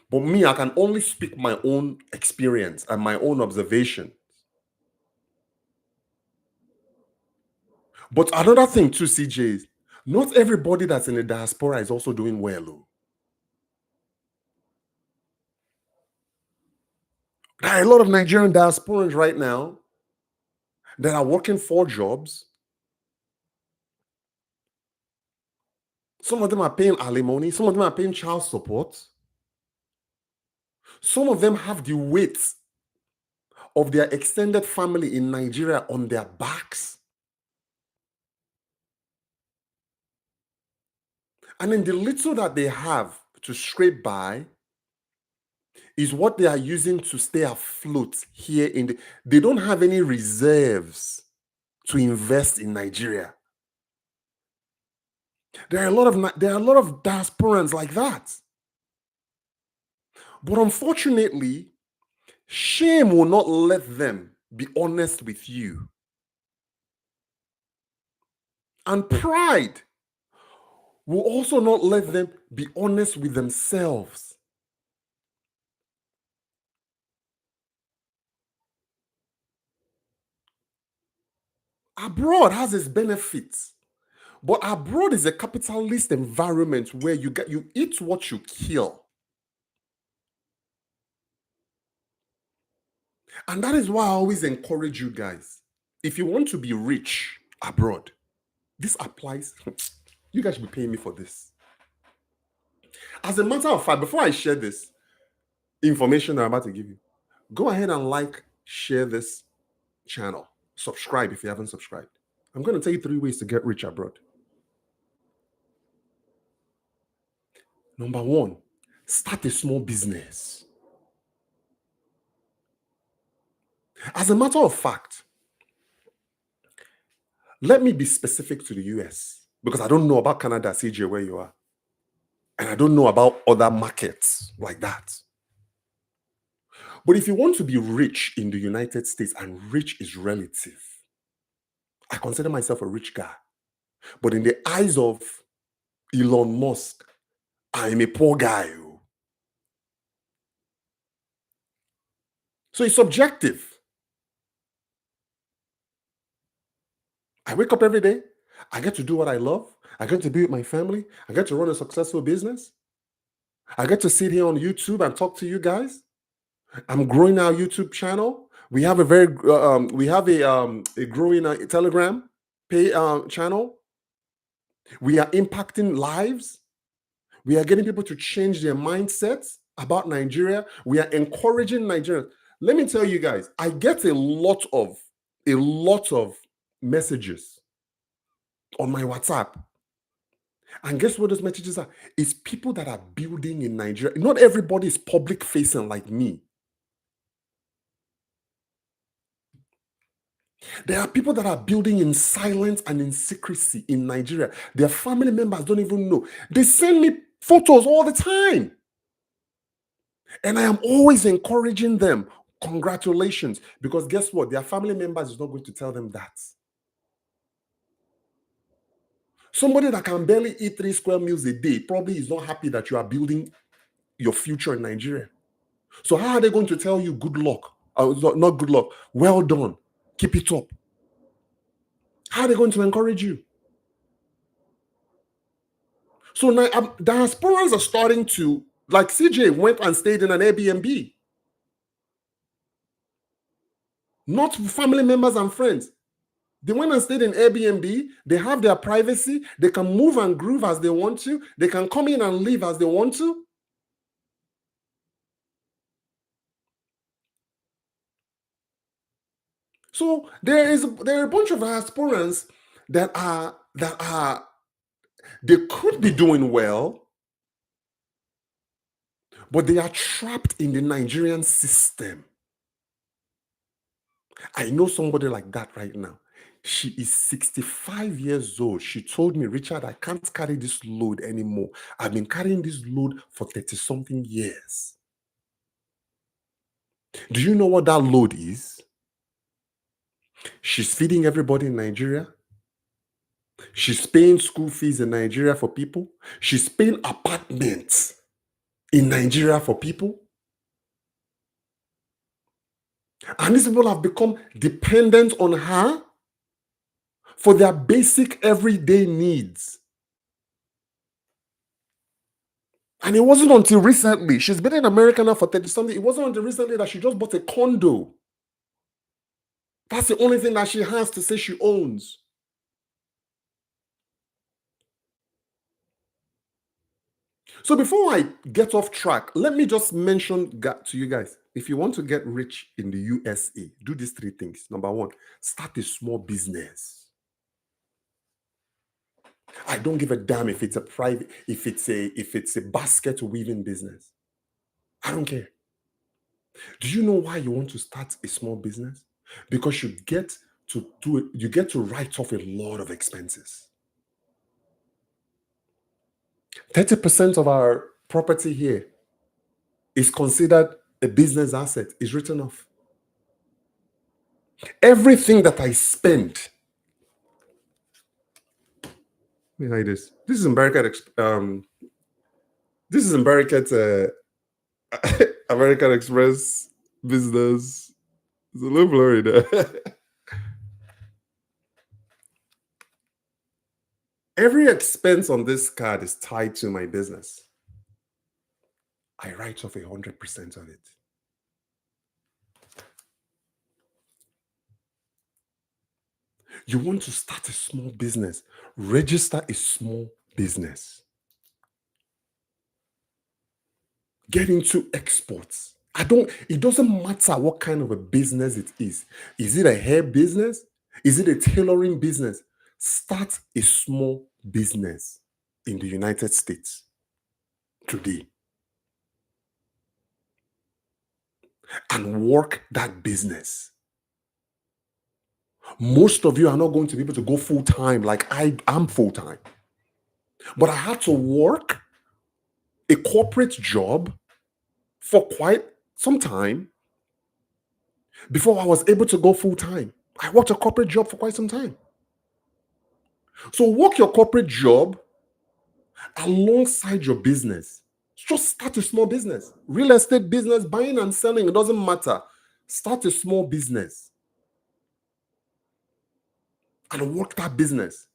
But me, I can only speak my own experience and my own observation. But another thing too, CJ, is not everybody that's in the diaspora is also doing well. Oh. There are a lot of Nigerian diasporans right now that are working 4 jobs. Some of them are paying alimony. Some of them are paying child support. Some of them have the weight of their extended family in Nigeria on their backs. And then the little that they have to scrape by is what they are using to stay afloat here they don't have any reserves to invest in Nigeria. There are a lot of diasporans like that. But unfortunately, shame will not let them be honest with you. And pride will also not let them be honest with themselves. Abroad has its benefits, but abroad is a capitalist environment where you eat what you kill. And that is why I always encourage you guys. If you want to be rich abroad, this applies. You guys should be paying me for this. As a matter of fact, before I share this information that I'm about to give you, go ahead and like, share this channel. Subscribe if you haven't subscribed. I'm going to tell you 3 ways to get rich abroad. Number 1, start a small business. As a matter of fact, let me be specific to the US because I don't know about Canada, CJ, where you are. And I don't know about other markets like that. But if you want to be rich in the United States, and rich is relative, I consider myself a rich guy. But in the eyes of Elon Musk, I'm a poor guy. So it's subjective. I wake up every day. I get to do what I love. I get to be with my family. I get to run a successful business. I get to sit here on YouTube and talk to you guys. I'm growing our YouTube channel. We have a growing Telegram pay channel. We are impacting lives. We are getting people to change their mindsets about Nigeria. We are encouraging Nigerians. Let me tell you guys, I get a lot of messages on my WhatsApp. And guess what those messages are? It's people that are building in Nigeria. Not everybody is public facing like me. There are people that are building in silence and in secrecy in Nigeria. Their family members don't even know. They send me photos all the time. And I am always encouraging them. Congratulations. Because guess what? Their family members is not going to tell them that. Somebody that can barely eat 3 square meals a day probably is not happy that you are building your future in Nigeria. So how are they going to tell you good luck? Not good luck. Well done. Keep it up. How are they going to encourage you? So now diasporans are starting to, like CJ went and stayed in an Airbnb. Not family members and friends. They went and stayed in Airbnb. They have their privacy. They can move and groove as they want to. They can come in and leave as they want to. So there are a bunch of diasporans that they could be doing well, but they are trapped in the Nigerian system. I know somebody like that right now. She is 65 years old. She told me, Richard, I can't carry this load anymore. I've been carrying this load for 30-something years. Do you know what that load is? She's feeding everybody in Nigeria. She's paying school fees in Nigeria for people. She's paying apartments in Nigeria for people. And these people have become dependent on her for their basic everyday needs. And it wasn't until recently, she's been in America now for 30-something, it wasn't until recently that she just bought a condo. That's the only thing that she has to say she owns. So before I get off track, let me just mention to you guys, if you want to get rich in the USA, do these 3 things. Number 1, start a small business. I don't give a damn if it's a private, if it's a basket weaving business. I don't care. Do you know why you want to start a small business? Because you get to write off a lot of expenses. 30% of our property here is considered a business asset, is written off. Everything that I spend. Let me hide this. This is American American Express business. It's a little blurry there. Every expense on this card is tied to my business. I write off 100% of it. You want to start a small business, register a small business. Get into exports. It doesn't matter what kind of a business it is. Is it a hair business? Is it a tailoring business? Start a small business in the United States today and work that business. Most of you are not going to be able to go full time like I am full time. But I had to work a corporate job for quite some time before I was able to go full time. I worked a corporate job for quite some time. So work your corporate job alongside your business. Just start a small business. Real estate business, buying and selling, it doesn't matter. Start a small business and work that business.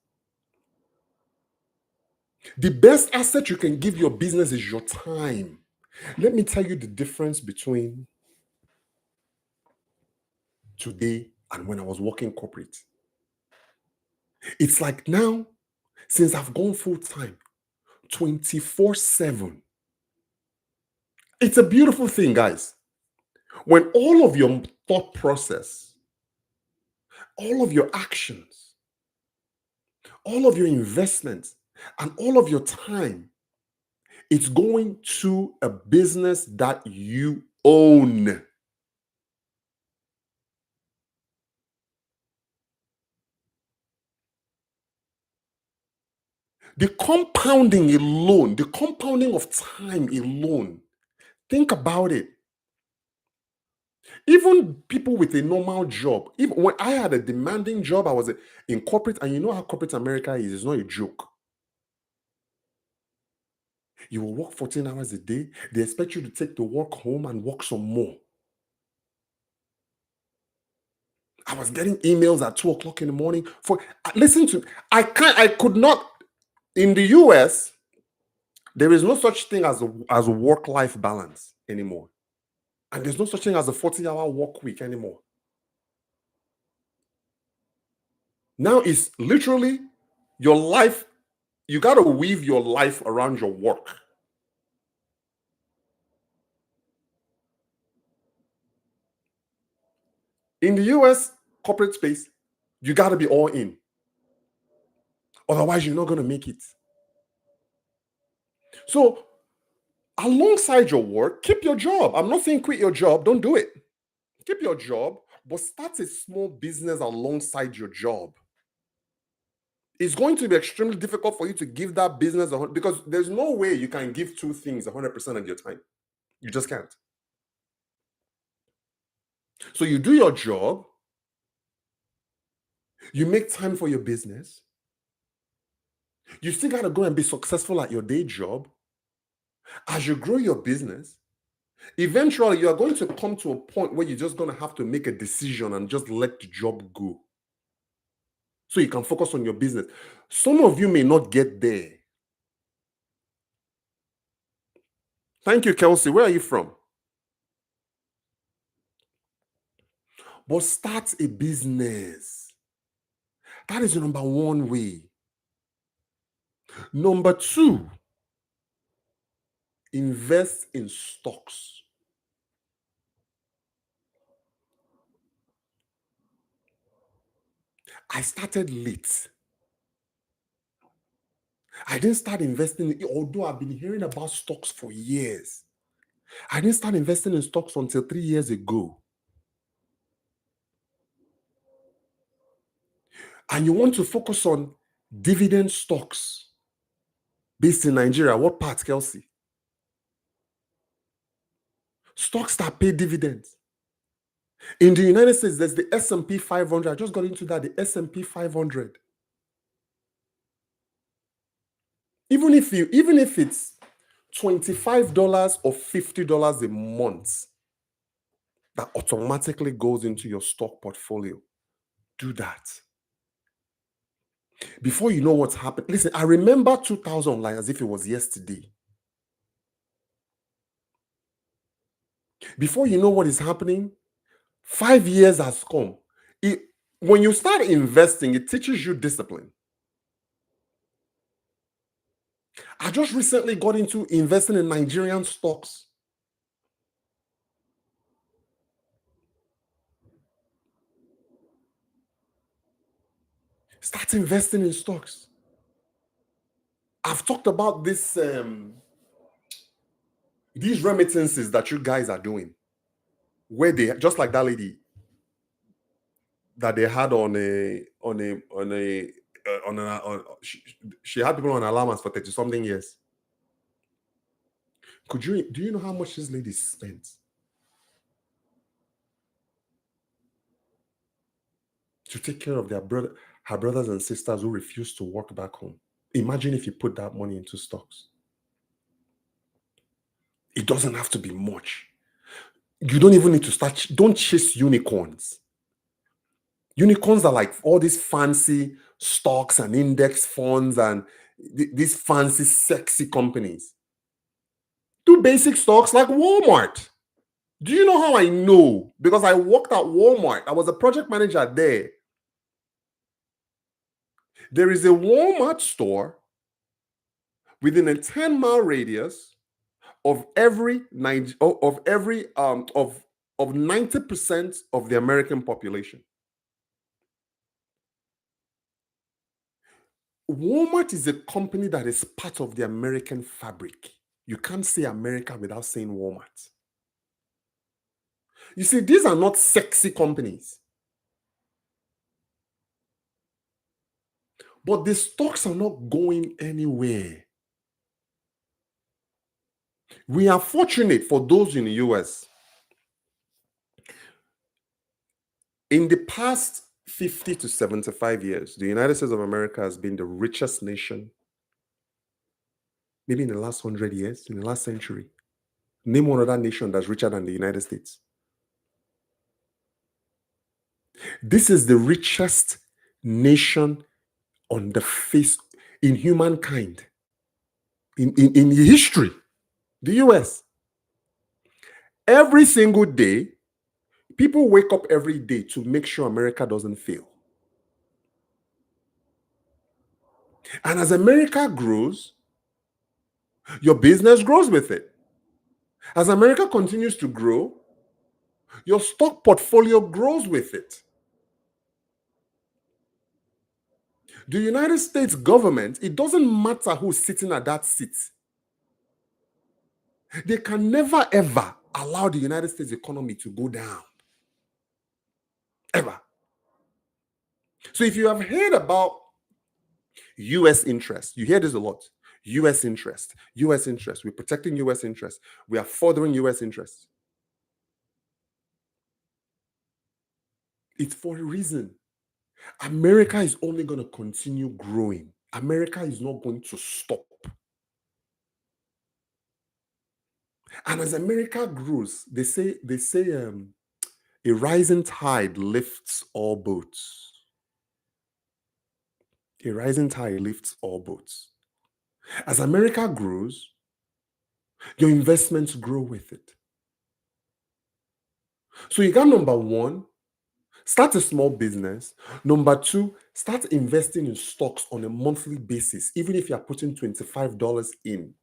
The best asset you can give your business is your time. Let me tell you the difference between today and when I was working corporate. It's like now, since I've gone full time, 24/7. It's a beautiful thing, guys. When all of your thought process, all of your actions, all of your investments, and all of your time, it's going to a business that you own. The compounding of time alone, think about it. Even people with a normal job, even when I had a demanding job, I was in corporate, and you know how corporate America is, it's not a joke. You will work 14 hours a day. They expect you to take the work home and work some more. I was getting emails at 2 o'clock in the morning for listen to I could not in the US, there is no such thing as a work-life balance anymore. And there's no such thing as a 40-hour work week anymore. Now it's literally your life, you got to weave your life around your work. In the US corporate space, you got to be all in. Otherwise, you're not going to make it. So, alongside your work, keep your job. I'm not saying quit your job, don't do it. Keep your job, but start a small business alongside your job. It's going to be extremely difficult for you to give that business because there's no way you can give two things 100% of your time. You just can't. So you do your job, you make time for your business, you still got to go and be successful at your day job. As you grow your business, eventually you are going to come to a point where you're just going to have to make a decision and just let the job go so you can focus on your business. Some of you may not get there. Thank you, Kelsey. Where are you from? But start a business. That is the number one way. Number two, invest in stocks. I started late. I didn't start investing, although I've been hearing about stocks for years. I didn't start investing in stocks until 3 years ago. And you want to focus on dividend stocks based in Nigeria. What part, Kelsey? Stocks that pay dividends. In the United States, there's the S&P 500. I just got into that, the S&P 500. Even if it's $25 or $50 a month that automatically goes into your stock portfolio, do that. Before you know what's happened. Listen, I remember 2000 like as if it was yesterday. Before you know what is happening, 5 years has come. When you start investing, it teaches you discipline. I just recently got into investing in Nigerian stocks. Start investing in stocks. I've talked about these remittances that you guys are doing, where they just like that lady that they had she had people on allowance for 30 something years. Do you know how much this lady spent to take care of her brothers and sisters who refused to work back home? Imagine if you put that money into stocks. It doesn't have to be much. You don't even need to don't chase unicorns. Unicorns are like all these fancy stocks and index funds and these fancy, sexy companies. Do basic stocks like Walmart. Do you know how I know? Because I worked at Walmart. I was a project manager there. There is a Walmart store within a 10-mile radius of every 90% of the American population. Walmart is a company that is part of the American fabric. You can't say America without saying Walmart. You see, these are not sexy companies. But the stocks are not going anywhere. We are fortunate for those in the US. In the past 50 to 75 years, the United States of America has been the richest nation, maybe in the last 100 years, in the last century. Name one other nation that's richer than the United States. This is the richest nation on the face in humankind, in history, the US. Every single day, people wake up every day to make sure America doesn't fail. And as America grows, your business grows with it. As America continues to grow, your stock portfolio grows with it. The United States government, it doesn't matter who's sitting at that seat. They can never, ever allow the United States economy to go down. Ever. So if you have heard about US interest, you hear this a lot. US interest, US interest. We're protecting US interest. We are furthering US interest. It's for a reason. America is only going to continue growing. America is not going to stop. And as America grows, they say a rising tide lifts all boats. A rising tide lifts all boats. As America grows, your investments grow with it. So you got number one, start a small business. Number two, start investing in stocks on a monthly basis, even if you're putting $25 in.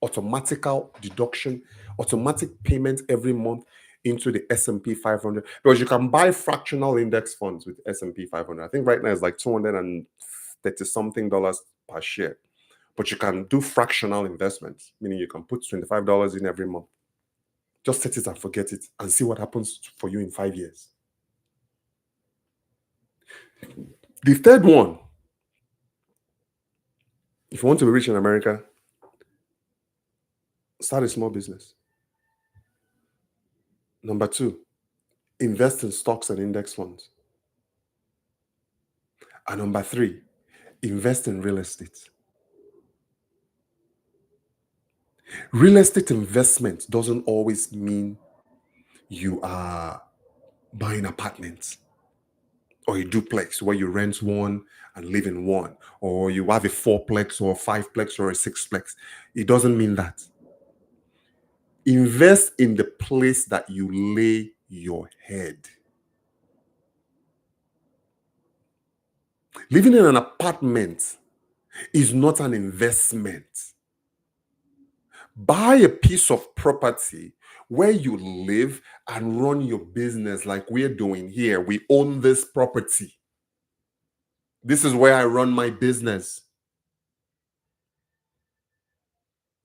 Automatical deduction, automatic payment every month into the S&P 500, because you can buy fractional index funds with S&P 500. I think right now it's like $230 something per share, but you can do fractional investments, meaning you can put $25 in every month. Just set it and forget it and see what happens for you in 5 years. The third one, if you want to be rich in America, start a small business. Number two, invest in stocks and index funds. And number three, invest in real estate. Real estate investment doesn't always mean you are buying apartments or a duplex where you rent one and live in one, or you have a fourplex or a fiveplex or a sixplex. It doesn't mean that. Invest in the place that you lay your head. Living in an apartment is not an investment. Buy a piece of property where you live and run your business like we're doing here. We own this property. This is where I run my business.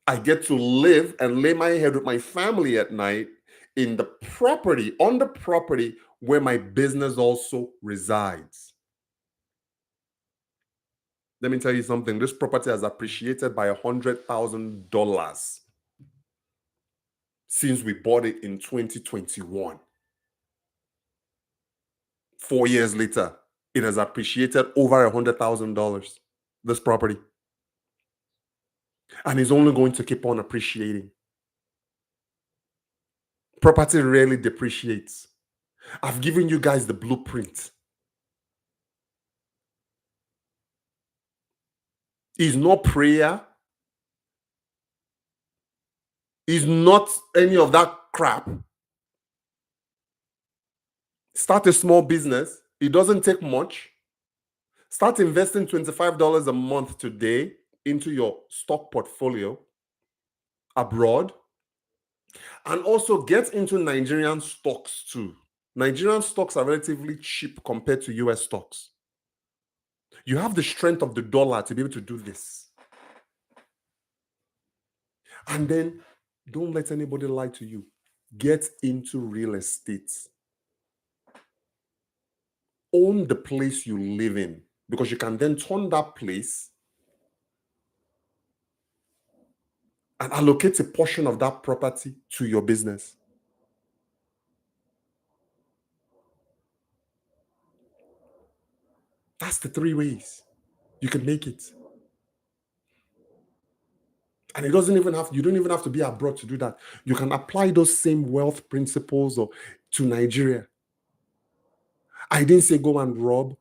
I get to live and lay my head with my family at night in the property, on the property where my business also resides. Let me tell you something. This property has appreciated by $100,000 since we bought it in 2021. 4 years later, it has appreciated over $100,000. This property. And it's only going to keep on appreciating. Property rarely depreciates. I've given you guys the blueprint. It's not prayer. It's not any of that crap. Start a small business. It doesn't take much. Start investing $25 a month today into your stock portfolio abroad. And also get into Nigerian stocks too. Nigerian stocks are relatively cheap compared to US stocks. You have the strength of the dollar to be able to do this. And then don't let anybody lie to you. Get into real estate. Own the place you live in, because you can then turn that place and allocate a portion of that property to your business. That's the 3 ways you can make it. And you don't even have to be abroad to do that. You can apply those same wealth principles to Nigeria. I didn't say go and rob.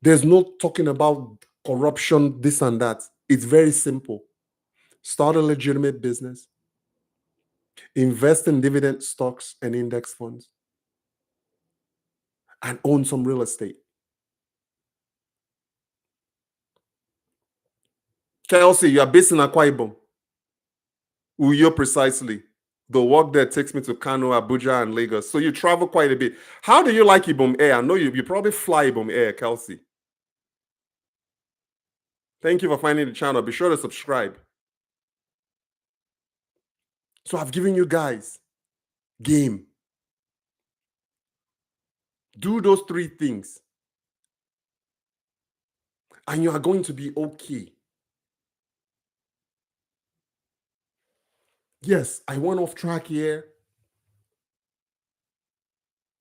There's no talking about corruption, this and that. It's very simple. Start a legitimate business. Invest in dividend stocks and index funds. And own some real estate. Kelsey, you are based in Akwa Ibom. Uyo precisely. The work there takes me to Kano, Abuja, and Lagos. So you travel quite a bit. How do you like Ibom Air? I know you probably fly Ibom Air, Kelsey. Thank you for finding the channel. Be sure to subscribe. So I've given you guys game. Do those 3 things. And you are going to be okay. Yes, I went off track here.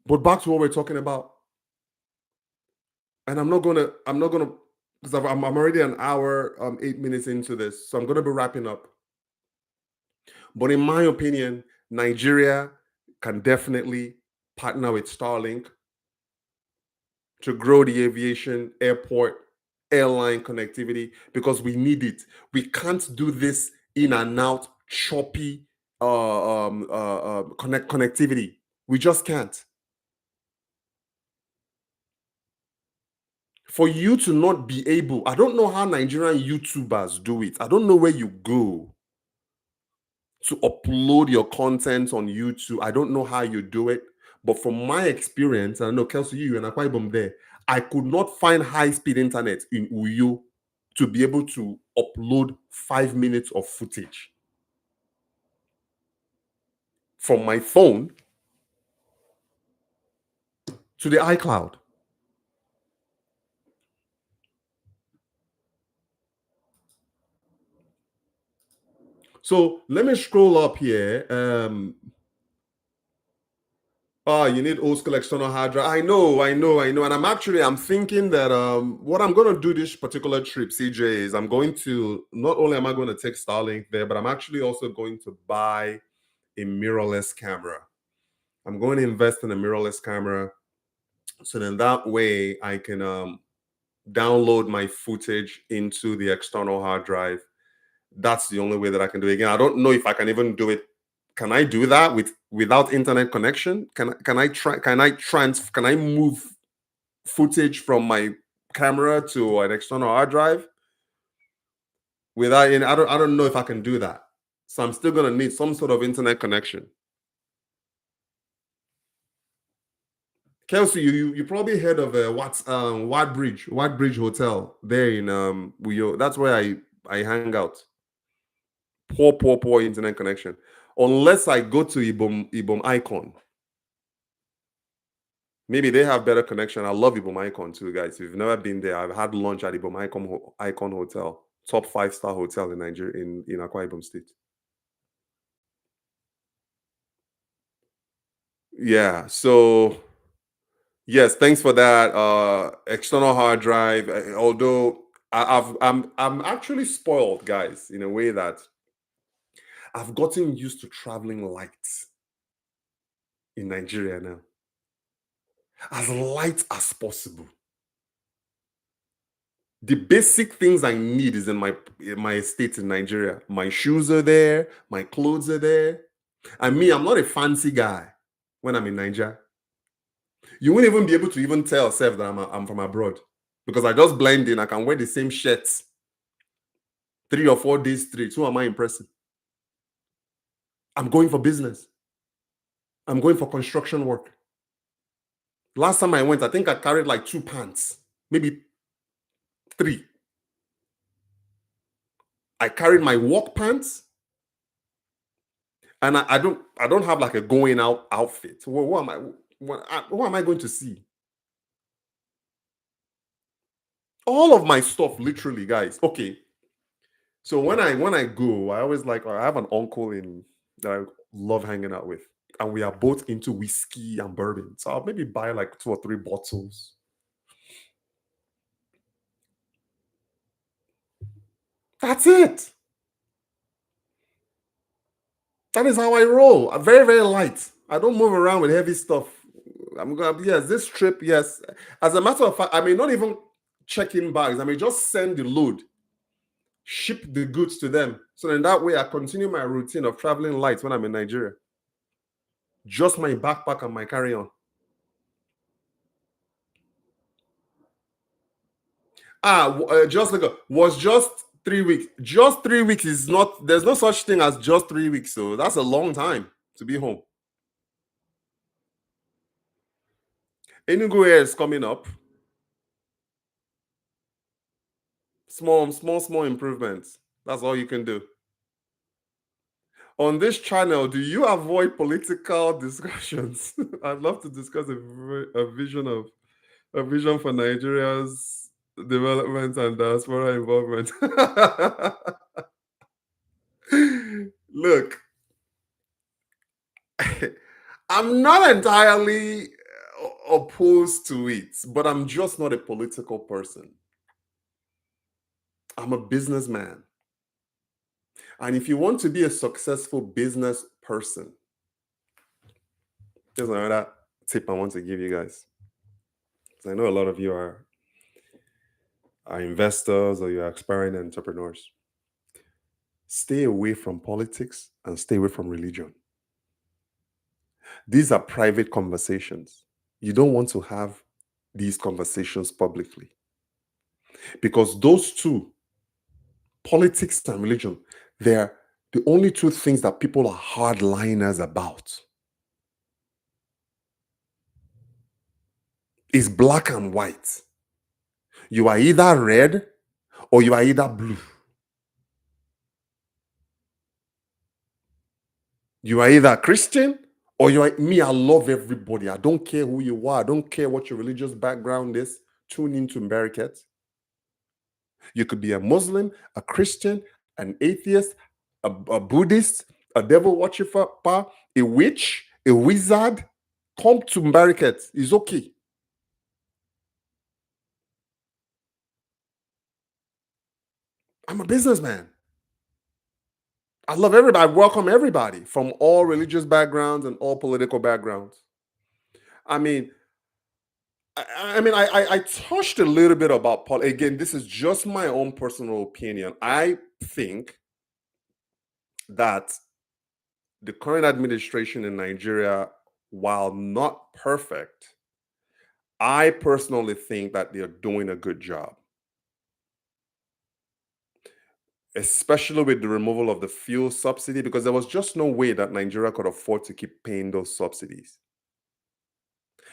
But back to what we're talking about. And I'm not gonna, because I'm already an hour, 8 minutes into this. So I'm gonna be wrapping up. But in my opinion, Nigeria can definitely partner with Starlink to grow the aviation, airport, airline connectivity, because we need it. We can't do this in and out, choppy connectivity. We just can't. For you to not be able, I don't know how Nigerian YouTubers do it. I don't know where you go to upload your content on YouTube. I don't know how you do it. But from my experience, I know Kelsey, you and Akwa Ibom there, I could not find high-speed internet in Uyo to be able to upload 5 minutes of footage from my phone to the iCloud. So let me scroll up here. You need old school external hard drive. I know. And I'm thinking that what I'm gonna do this particular trip, CJ, is I'm going to, not only am I going to take Starlink there, but I'm actually also going to buy a mirrorless camera. I'm going to invest in a mirrorless camera. So then that way I can download my footage into the external hard drive. That's the only way that I can do it. Again, I don't know if I can even do it. Can I do that without internet connection? Can I move footage from my camera to an external hard drive without I don't know if I can do that. So I'm still gonna need some sort of internet connection. Kelsey, you probably heard of White Bridge Hotel there in Uyo. That's where I hang out. Poor internet connection. Unless I go to Ibom Icon. Maybe they have better connection. I love Ibom Icon too, guys. If you've never been there, I've had lunch at Ibom Icon Hotel, top 5-star hotel in Nigeria in Akwa Ibom State. Yeah. So yes, thanks for that. External hard drive. Although I'm actually spoiled, guys, in a way that I've gotten used to traveling light in Nigeria now, as light as possible. The basic things I need is in my estate in Nigeria. My shoes are there, my clothes are there. And me, I'm not a fancy guy when I'm in Nigeria. You won't even be able to even tell self that I'm from abroad because I just blend in. I can wear the same shirts 3 or 4 days straight. Who am I impressing? I'm going for business. I'm going for construction work. Last time I went, I think I carried like 2 pants, maybe 3. I carried my work pants, and I don't have like a going out outfit. Who am I going to see? All of my stuff, literally, guys. Okay, so when I go, I always like I have an uncle in that I love hanging out with, and we are both into whiskey and bourbon. So I'll maybe buy like 2 or 3 bottles. That's it. That is how I roll. I'm very, very light. I don't move around with heavy stuff. I'm gonna yes, this trip, yes. As a matter of fact, I may not even check in bags. I may just send the load, ship the goods to them. So in that way, I continue my routine of traveling light when I'm in Nigeria. Just my backpack and my carry-on. Just like was just 3 weeks. Just 3 weeks is not. There's no such thing as just 3 weeks. So that's a long time to be home. Enugu Air is coming up. Small improvements. That's all you can do. On this channel, do you avoid political discussions? I'd love to discuss a vision for Nigeria's development and diaspora involvement. Look, I'm not entirely opposed to it, but I'm just not a political person. I'm a businessman. And if you want to be a successful business person, there's another tip I want to give you guys. 'Cause I know a lot of you are investors or you're aspiring entrepreneurs. Stay away from politics and stay away from religion. These are private conversations. You don't want to have these conversations publicly because those two, politics and religion, they're the only two things that people are hardliners about. It's black and white. You are either red or you are either blue. You are either Christian or you are me. I love everybody. I don't care who you are. I don't care what your religious background is. Tune into Mberiket. You could be a Muslim, a Christian, an atheist, a Buddhist, a devil worshiper, a witch, a wizard. Come to Mberiket. It's okay. I'm a businessman. I love everybody. I welcome everybody from all religious backgrounds and all political backgrounds. I mean, I touched a little bit about again, this is just my own personal opinion. I think that the current administration in Nigeria, while not perfect, I personally think that they're doing a good job, especially with the removal of the fuel subsidy, because there was just no way that Nigeria could afford to keep paying those subsidies.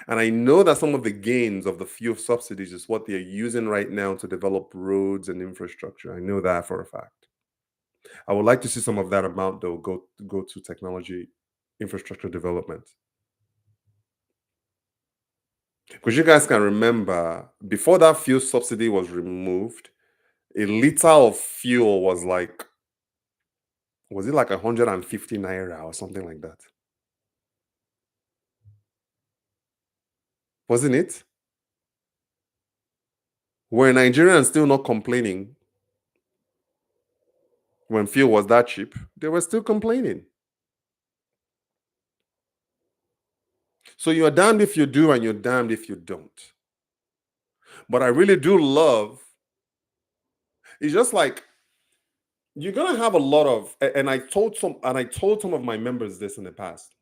And I know that some of the gains of the fuel subsidies is what they're using right now to develop roads and infrastructure. I know that for a fact. I would like to see some of that amount though go to technology infrastructure development. Because you guys can remember before that fuel subsidy was removed, a liter of fuel was it like 150 naira or something like that? Wasn't it? Were Nigerians still not complaining when fuel was that cheap? They were still complaining. So you're damned if you do and you're damned if you don't. But I really do love, it's just like you're gonna have a lot of and I told some of my members this in the past.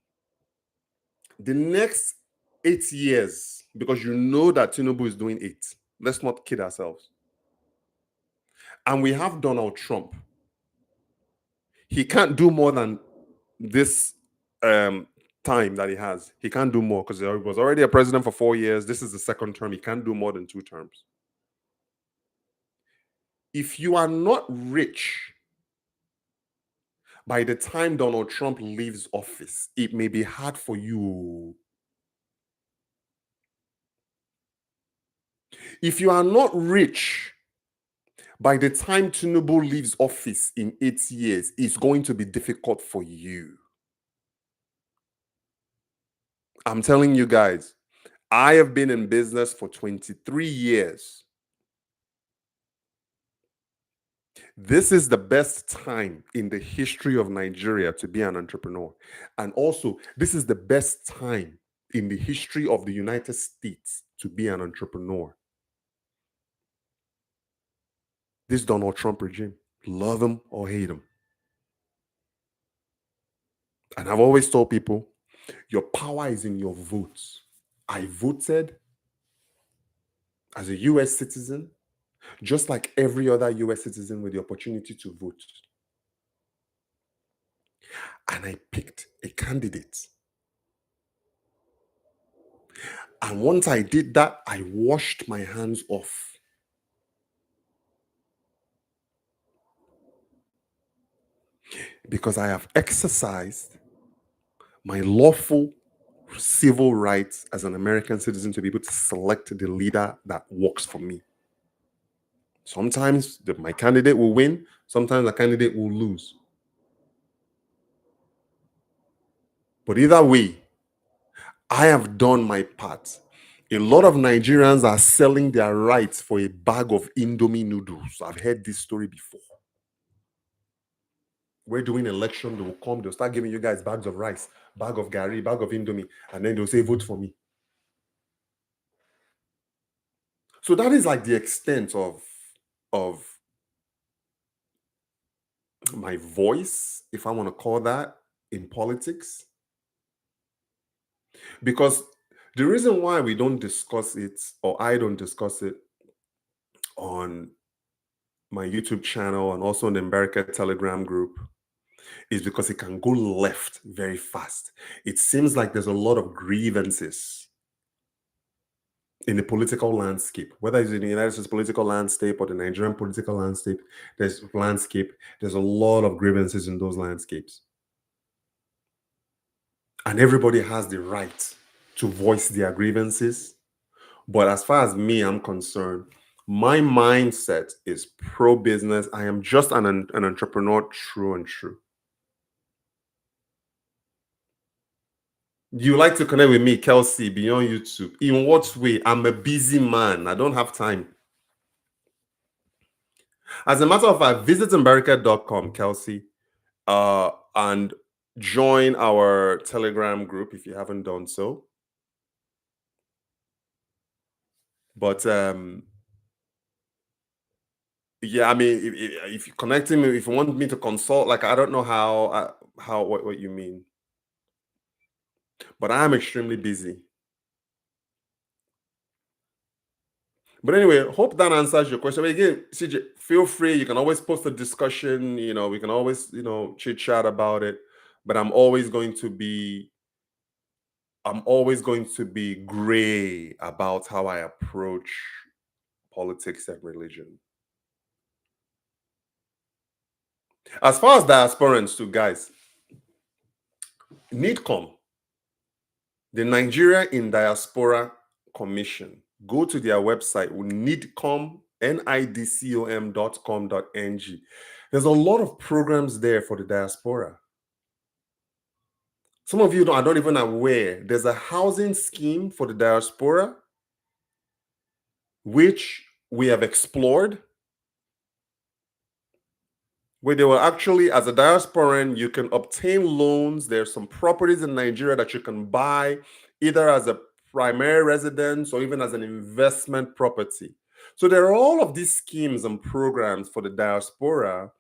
The next 8 years, because you know that Tinubu is doing 8. Let's not kid ourselves. And we have Donald Trump. He can't do more than this um time that he has. He can't do more because he was already a president for 4 years. This is the second term. He can't do more than 2 terms. If you are not rich by the time Donald Trump leaves office, it may be hard for you. If you are not rich by the time Tinubu leaves office in 8 years, it's going to be difficult for you. I'm telling you guys, I have been in business for 23 years. This is the best time in the history of Nigeria to be an entrepreneur. And also, this is the best time in the history of the United States to be an entrepreneur. This Donald Trump regime, love him or hate him. And I've always told people, your power is in your votes. I voted as a US citizen, just like every other US citizen with the opportunity to vote. And I picked a candidate. And once I did that, I washed my hands off. Because I have exercised my lawful civil rights as an American citizen to be able to select the leader that works for me. Sometimes my candidate will win, sometimes the candidate will lose. But either way, I have done my part. A lot of Nigerians are selling their rights for a bag of Indomie noodles. I've heard this story before. We're doing election, they will come, they'll start giving you guys bags of rice, bag of gari, bag of Indomie, and then they'll say, vote for me. So that is like the extent of my voice, if I want to call that, in politics. Because the reason why we don't discuss it, or I don't discuss it on my YouTube channel and also in the America Telegram group, is because it can go left very fast. It seems like there's a lot of grievances in the political landscape, whether it's in the United States political landscape or the Nigerian political landscape, there's a lot of grievances in those landscapes. And everybody has the right to voice their grievances. But as far as me, I'm concerned, my mindset is pro-business. I am just an entrepreneur, true and true. You like to connect with me, Kelsey, beyond YouTube. In what way? I'm a busy man. I don't have time. As a matter of fact, visit America.com, Kelsey, and join our Telegram group if you haven't done so. But yeah, I mean, if you're connecting me, if you want me to consult, like I don't know what you mean, but I am extremely busy. But anyway, hope that answers your question. But again, CJ, feel free. You can always post a discussion. We can always chit chat about it. But I'm always going to be I'm always going to be gray about how I approach politics and religion. As far as diasporans too, guys, NIDCOM, the Nigeria in Diaspora Commission, go to their website, NIDCOM, nidcom.com.ng. There's a lot of programs there for the diaspora. Some of you are not even aware. There's a housing scheme for the diaspora, which we have explored, where they will actually, as a diasporan, you can obtain loans. There's some properties in Nigeria that you can buy either as a primary residence or even as an investment property. So there are all of these schemes and programs for the diaspora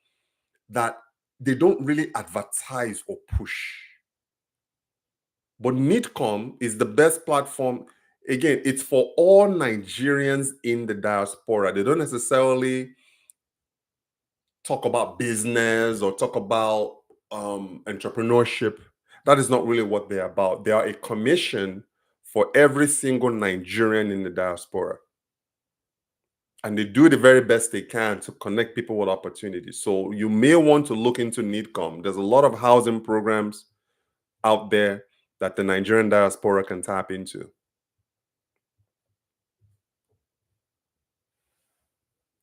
that they don't really advertise or push. But NIDCOM is the best platform. Again, it's for all Nigerians in the diaspora. They don't necessarily talk about business or talk about entrepreneurship. That is not really what they're about. They are a commission for every single Nigerian in the diaspora. And they do the very best they can to connect people with opportunities. So you may want to look into NIDCOM. There's a lot of housing programs out there that the Nigerian diaspora can tap into.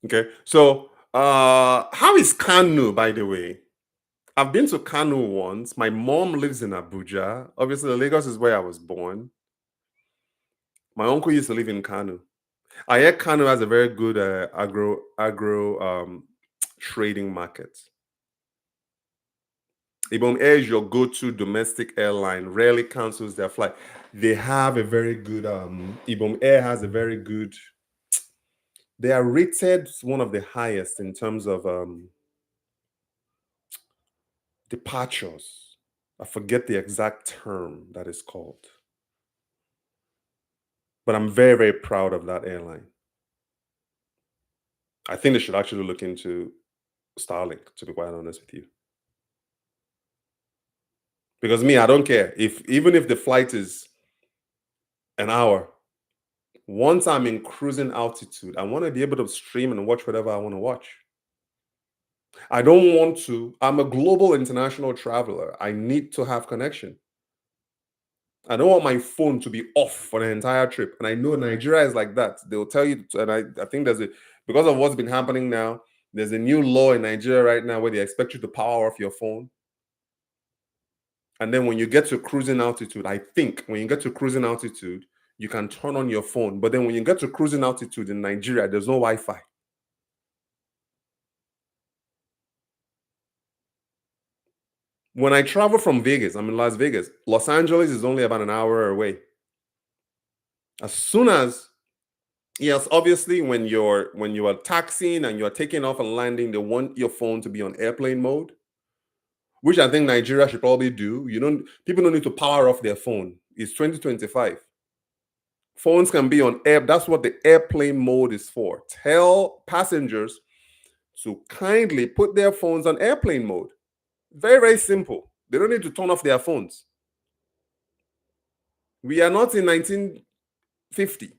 Okay, so how is Kanu, by the way? I've been to Kanu once. My mom lives in Abuja. Obviously, Lagos is where I was born. My uncle used to live in Kanu. I hear Kanu has a very good agro trading market. Ibom Air is your go-to domestic airline. Rarely cancels their flight. They have a very good. Ibom Air has a very good. They are rated one of the highest in terms of departures. I forget the exact term that is called. But I'm very, very proud of that airline. I think they should actually look into Starlink, to be quite honest with you. Because me, I don't care. Even if the flight is an hour, once I'm in cruising altitude, I want to be able to stream and watch whatever I want to watch. I don't want to. I'm a global international traveler. I need to have connection. I don't want my phone to be off for the entire trip. And I know Nigeria is like that. They'll tell you, and I think because of what's been happening now, there's a new law in Nigeria right now where they expect you to power off your phone. And then when you get to cruising altitude, I think when you get to cruising altitude, you can turn on your phone. But then when you get to cruising altitude in Nigeria, there's no Wi-Fi. When I travel from Vegas, I'm in Las Vegas. Los Angeles is only about an hour away. As soon as, yes, obviously when you are taxiing and you're taking off and landing, they want your phone to be on airplane mode, which I think Nigeria should probably do. People don't need to power off their phone. It's 2025. Phones can be on air. That's what the airplane mode is for. Tell passengers to kindly put their phones on airplane mode. Very, very simple. They don't need to turn off their phones. We are not in 1950.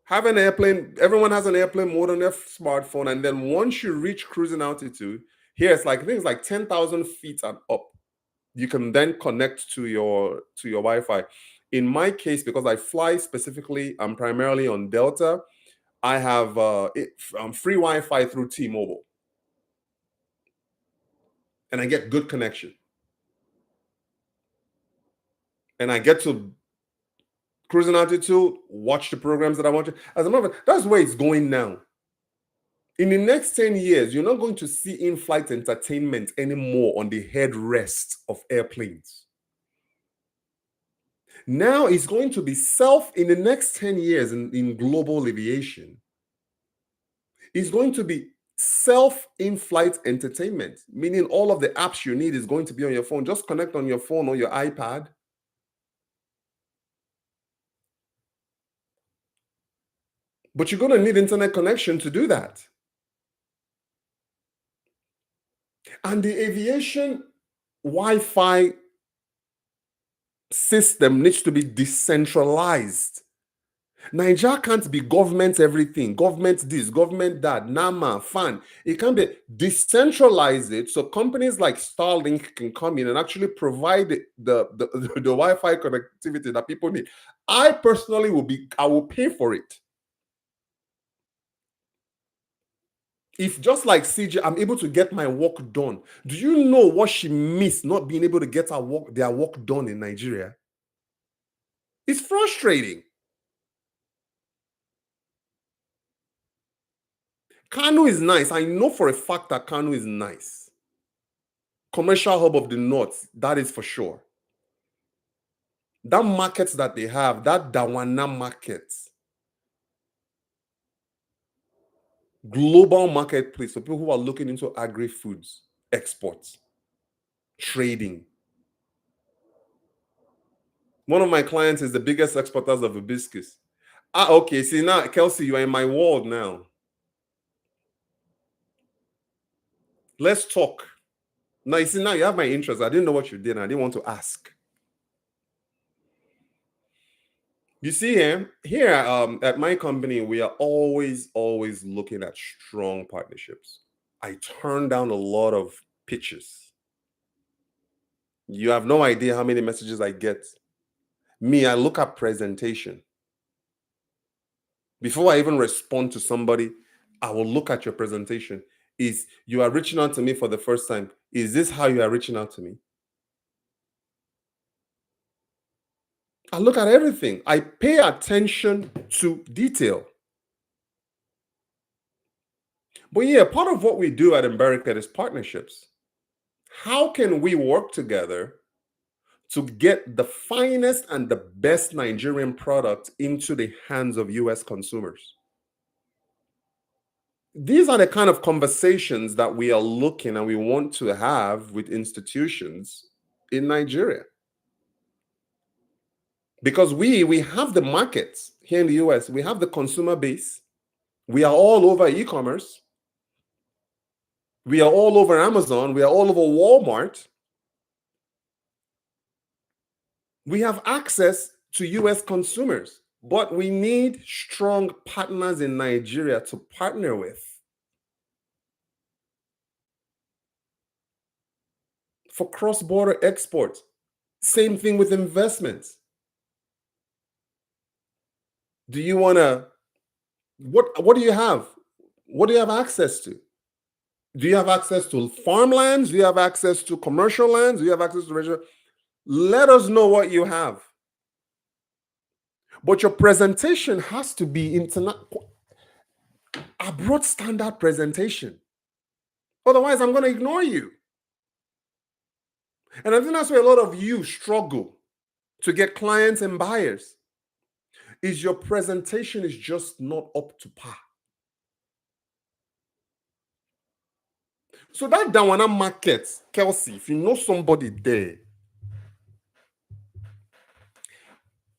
Have an airplane, everyone has an airplane mode on their smartphone. And then once you reach cruising altitude, here it's like, I think it's like 10,000 feet and up. You can then connect to your Wi-Fi. In my case, because I fly specifically, I'm primarily on Delta, I have free Wi-Fi through T-Mobile. And I get good connection. And I get to cruising altitude, watch the programs that I want to. As a matter of fact, that's where it's going now. In the next 10 years, you're not going to see in-flight entertainment anymore on the headrest of airplanes. Now it's going to be in the next 10 years in global aviation, it's going to be in-flight entertainment, meaning all of the apps you need is going to be on your phone. Just connect on your phone or your iPad. But you're going to need internet connection to do that. And the aviation Wi-Fi system needs to be decentralized. Nigeria can't be government everything, government this, government that, NAMA, FAN. It can be decentralize it so companies like Starlink can come in and actually provide the Wi-Fi connectivity that people need. I personally I will pay for it. If just like CJ, I'm able to get my work done. Do you know what she missed not being able to get their work done in Nigeria? It's frustrating. Kano is nice. I know for a fact that Kano is nice. Commercial hub of the north, that is for sure. That market that they have, that Dawana market, global marketplace for people who are looking into agri-foods, exports, trading. One of my clients is the biggest exporters of hibiscus. Okay. See now, Kelsey, you are in my world now. Let's talk. Now, you see, now you have my interest. I didn't know what you did, and I didn't want to ask. You see, here at my company, we are always looking at strong partnerships. I turn down a lot of pitches. You have no idea how many messages I get. Me, I look at presentation. Before I even respond to somebody, I will look at your presentation. Is you are reaching out to me for the first time? Is this how you are reaching out to me? I look at everything. I pay attention to detail. But yeah, part of what we do at Embericate is partnerships. How can we work together to get the finest and the best Nigerian product into the hands of US consumers? These are the kind of conversations that we are looking and we want to have with institutions in Nigeria. Because we have the markets here in the US, we have the consumer base, we are all over e-commerce, we are all over Amazon, we are all over Walmart. We have access to US consumers, but we need strong partners in Nigeria to partner with. For cross-border export, same thing with investments. Do you want to, what do you have? What do you have access to? Do you have access to farmlands? Do you have access to commercial lands? Do you have access to regional? Let us know what you have. But your presentation has to be a broad standard presentation. Otherwise, I'm going to ignore you. And I think that's where a lot of you struggle to get clients and buyers. Is your presentation is just not up to par. So that Dawana market, Kelsey, if you know somebody there,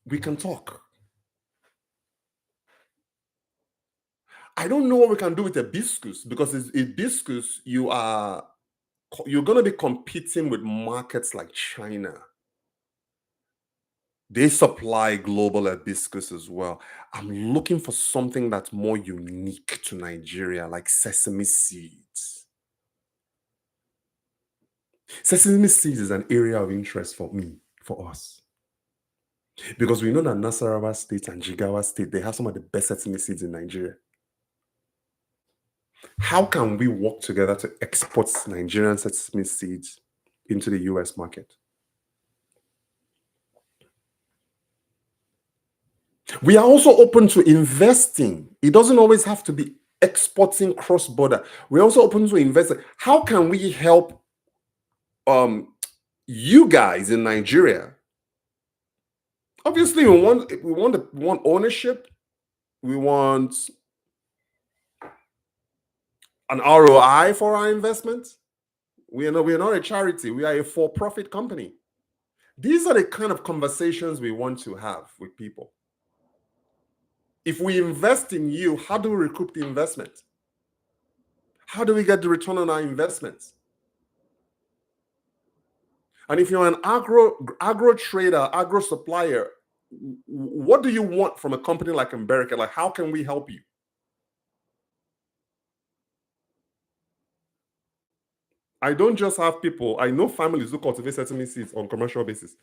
we can talk. I don't know what we can do with hibiscus, because it's hibiscus, you're going to be competing with markets like China. They supply global hibiscus as well. I'm looking for something that's more unique to Nigeria, like sesame seeds. Sesame seeds is an area of interest for me, for us. Because we know that Nasarawa State and Jigawa State, they have some of the best sesame seeds in Nigeria. How can we work together to export Nigerian sesame seeds into the US market? We are also open to investing. It doesn't always have to be exporting cross-border. We're also open to investing. How can we help you guys in Nigeria? Obviously, we want ownership. We want an ROI for our investment. We are not a charity. We are a for-profit company. These are the kind of conversations we want to have with people. If we invest in you, how do we recoup the investment? How do we get the return on our investments? And if you're an agro trader, agro supplier, what do you want from a company like America? Like, how can we help you? I don't just have people, I know families who cultivate sesame seeds on commercial basis.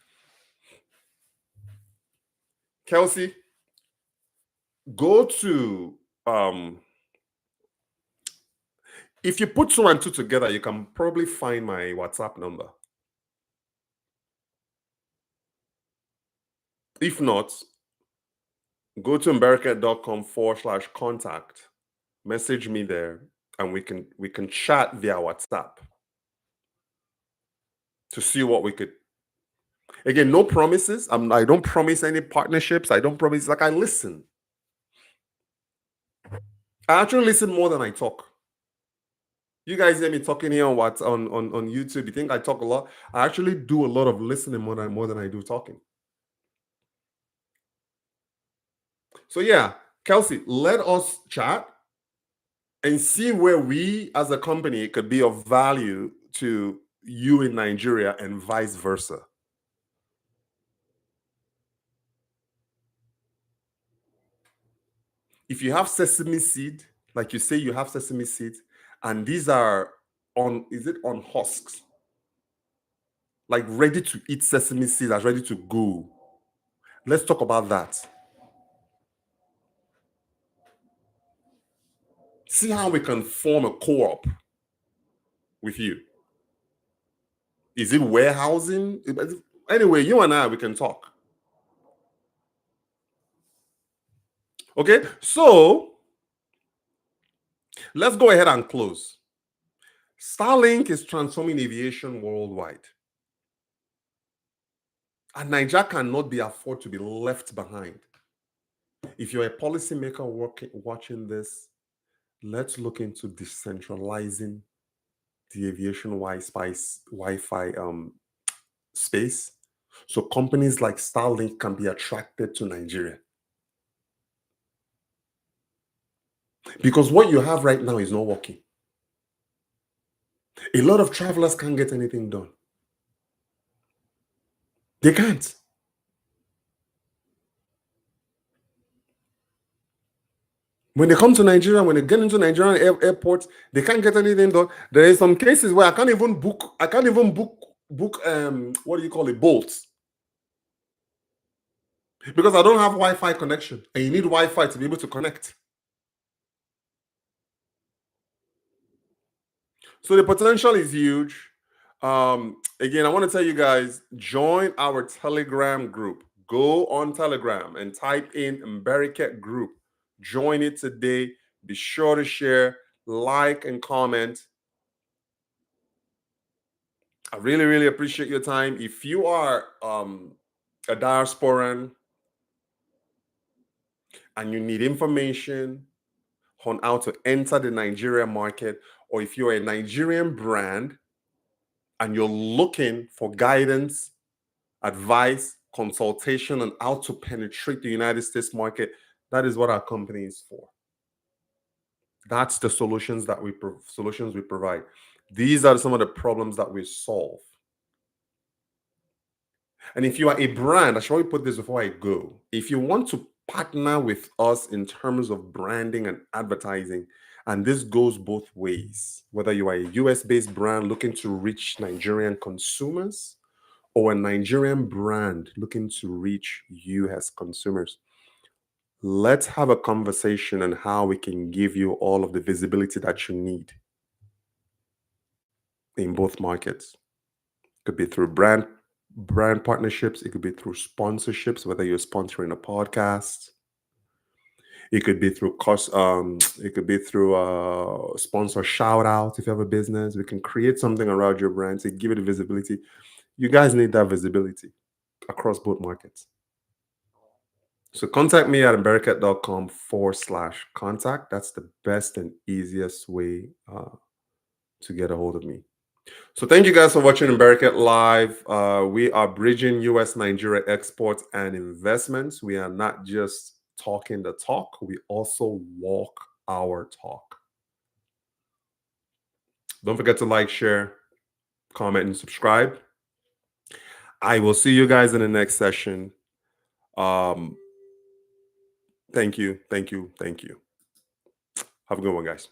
Kelsey, go to if you put two and two together, you can probably find my WhatsApp number. If not, go to america.com/contact, message me there, and we can chat via WhatsApp to see what we could. Again, no promises. I don't promise any partnerships. I don't promise. Like, I listen. I actually listen more than I talk. You guys hear me talking here on what on YouTube. You think I talk a lot? I actually do a lot of listening more than I do talking. So yeah, Kelsey, let us chat and see where we as a company could be of value to you in Nigeria and vice versa. If you have sesame seed, like you say you have sesame seeds, and these are on, is it on husks? Like ready to eat sesame seeds that's ready to go. Let's talk about that. See how we can form a co-op with you. Is it warehousing? Anyway, you and I, we can talk. Okay, so let's go ahead and close. Starlink is transforming aviation worldwide. And Nigeria cannot be afford to be left behind. If you're a policymaker watching this, let's look into decentralizing the aviation Wi-Fi space, so companies like Starlink can be attracted to Nigeria. Because what you have right now is not working. A lot of travelers can't get anything done. They can't. When they come to Nigeria, when they get into Nigerian airports, they can't get anything done. There is some cases where I can't even book what do you call it, bolts, because I don't have Wi-Fi connection, and you need Wi-Fi to be able to connect. So the potential is huge. Again, I want to tell you guys, join our Telegram group. Go on Telegram and type in Mberiket Group. Join it today. Be sure to share, like, and comment. I really, really appreciate your time. If you are a diasporan and you need information on how to enter the Nigerian market, or if you're a Nigerian brand and you're looking for guidance, advice, consultation on how to penetrate the United States market, that is what our company is for. That's the solutions we provide. These are some of the problems that we solve. And if you are a brand, I shall put this before I go. If you want to partner with us in terms of branding and advertising, and this goes both ways, whether you are a US-based brand looking to reach Nigerian consumers, or a Nigerian brand looking to reach you as consumers, let's have a conversation on how we can give you all of the visibility that you need in both markets. It could be through brand partnerships. It could be through sponsorships, whether you're sponsoring a podcast. It could be through it could be through sponsor shout out. If you have a business, we can create something around your brand to give it visibility. You guys need that visibility across both markets. So contact me at america.com/contact. That's the best and easiest way to get a hold of me. So thank you guys for watching America Live. We are bridging US Nigeria exports and investments. We are not just talking the talk, we also walk our talk. Don't forget to like, share, comment, and subscribe. I will see you guys in the next session. Um, thank you, thank you, thank you. Have a good one, guys.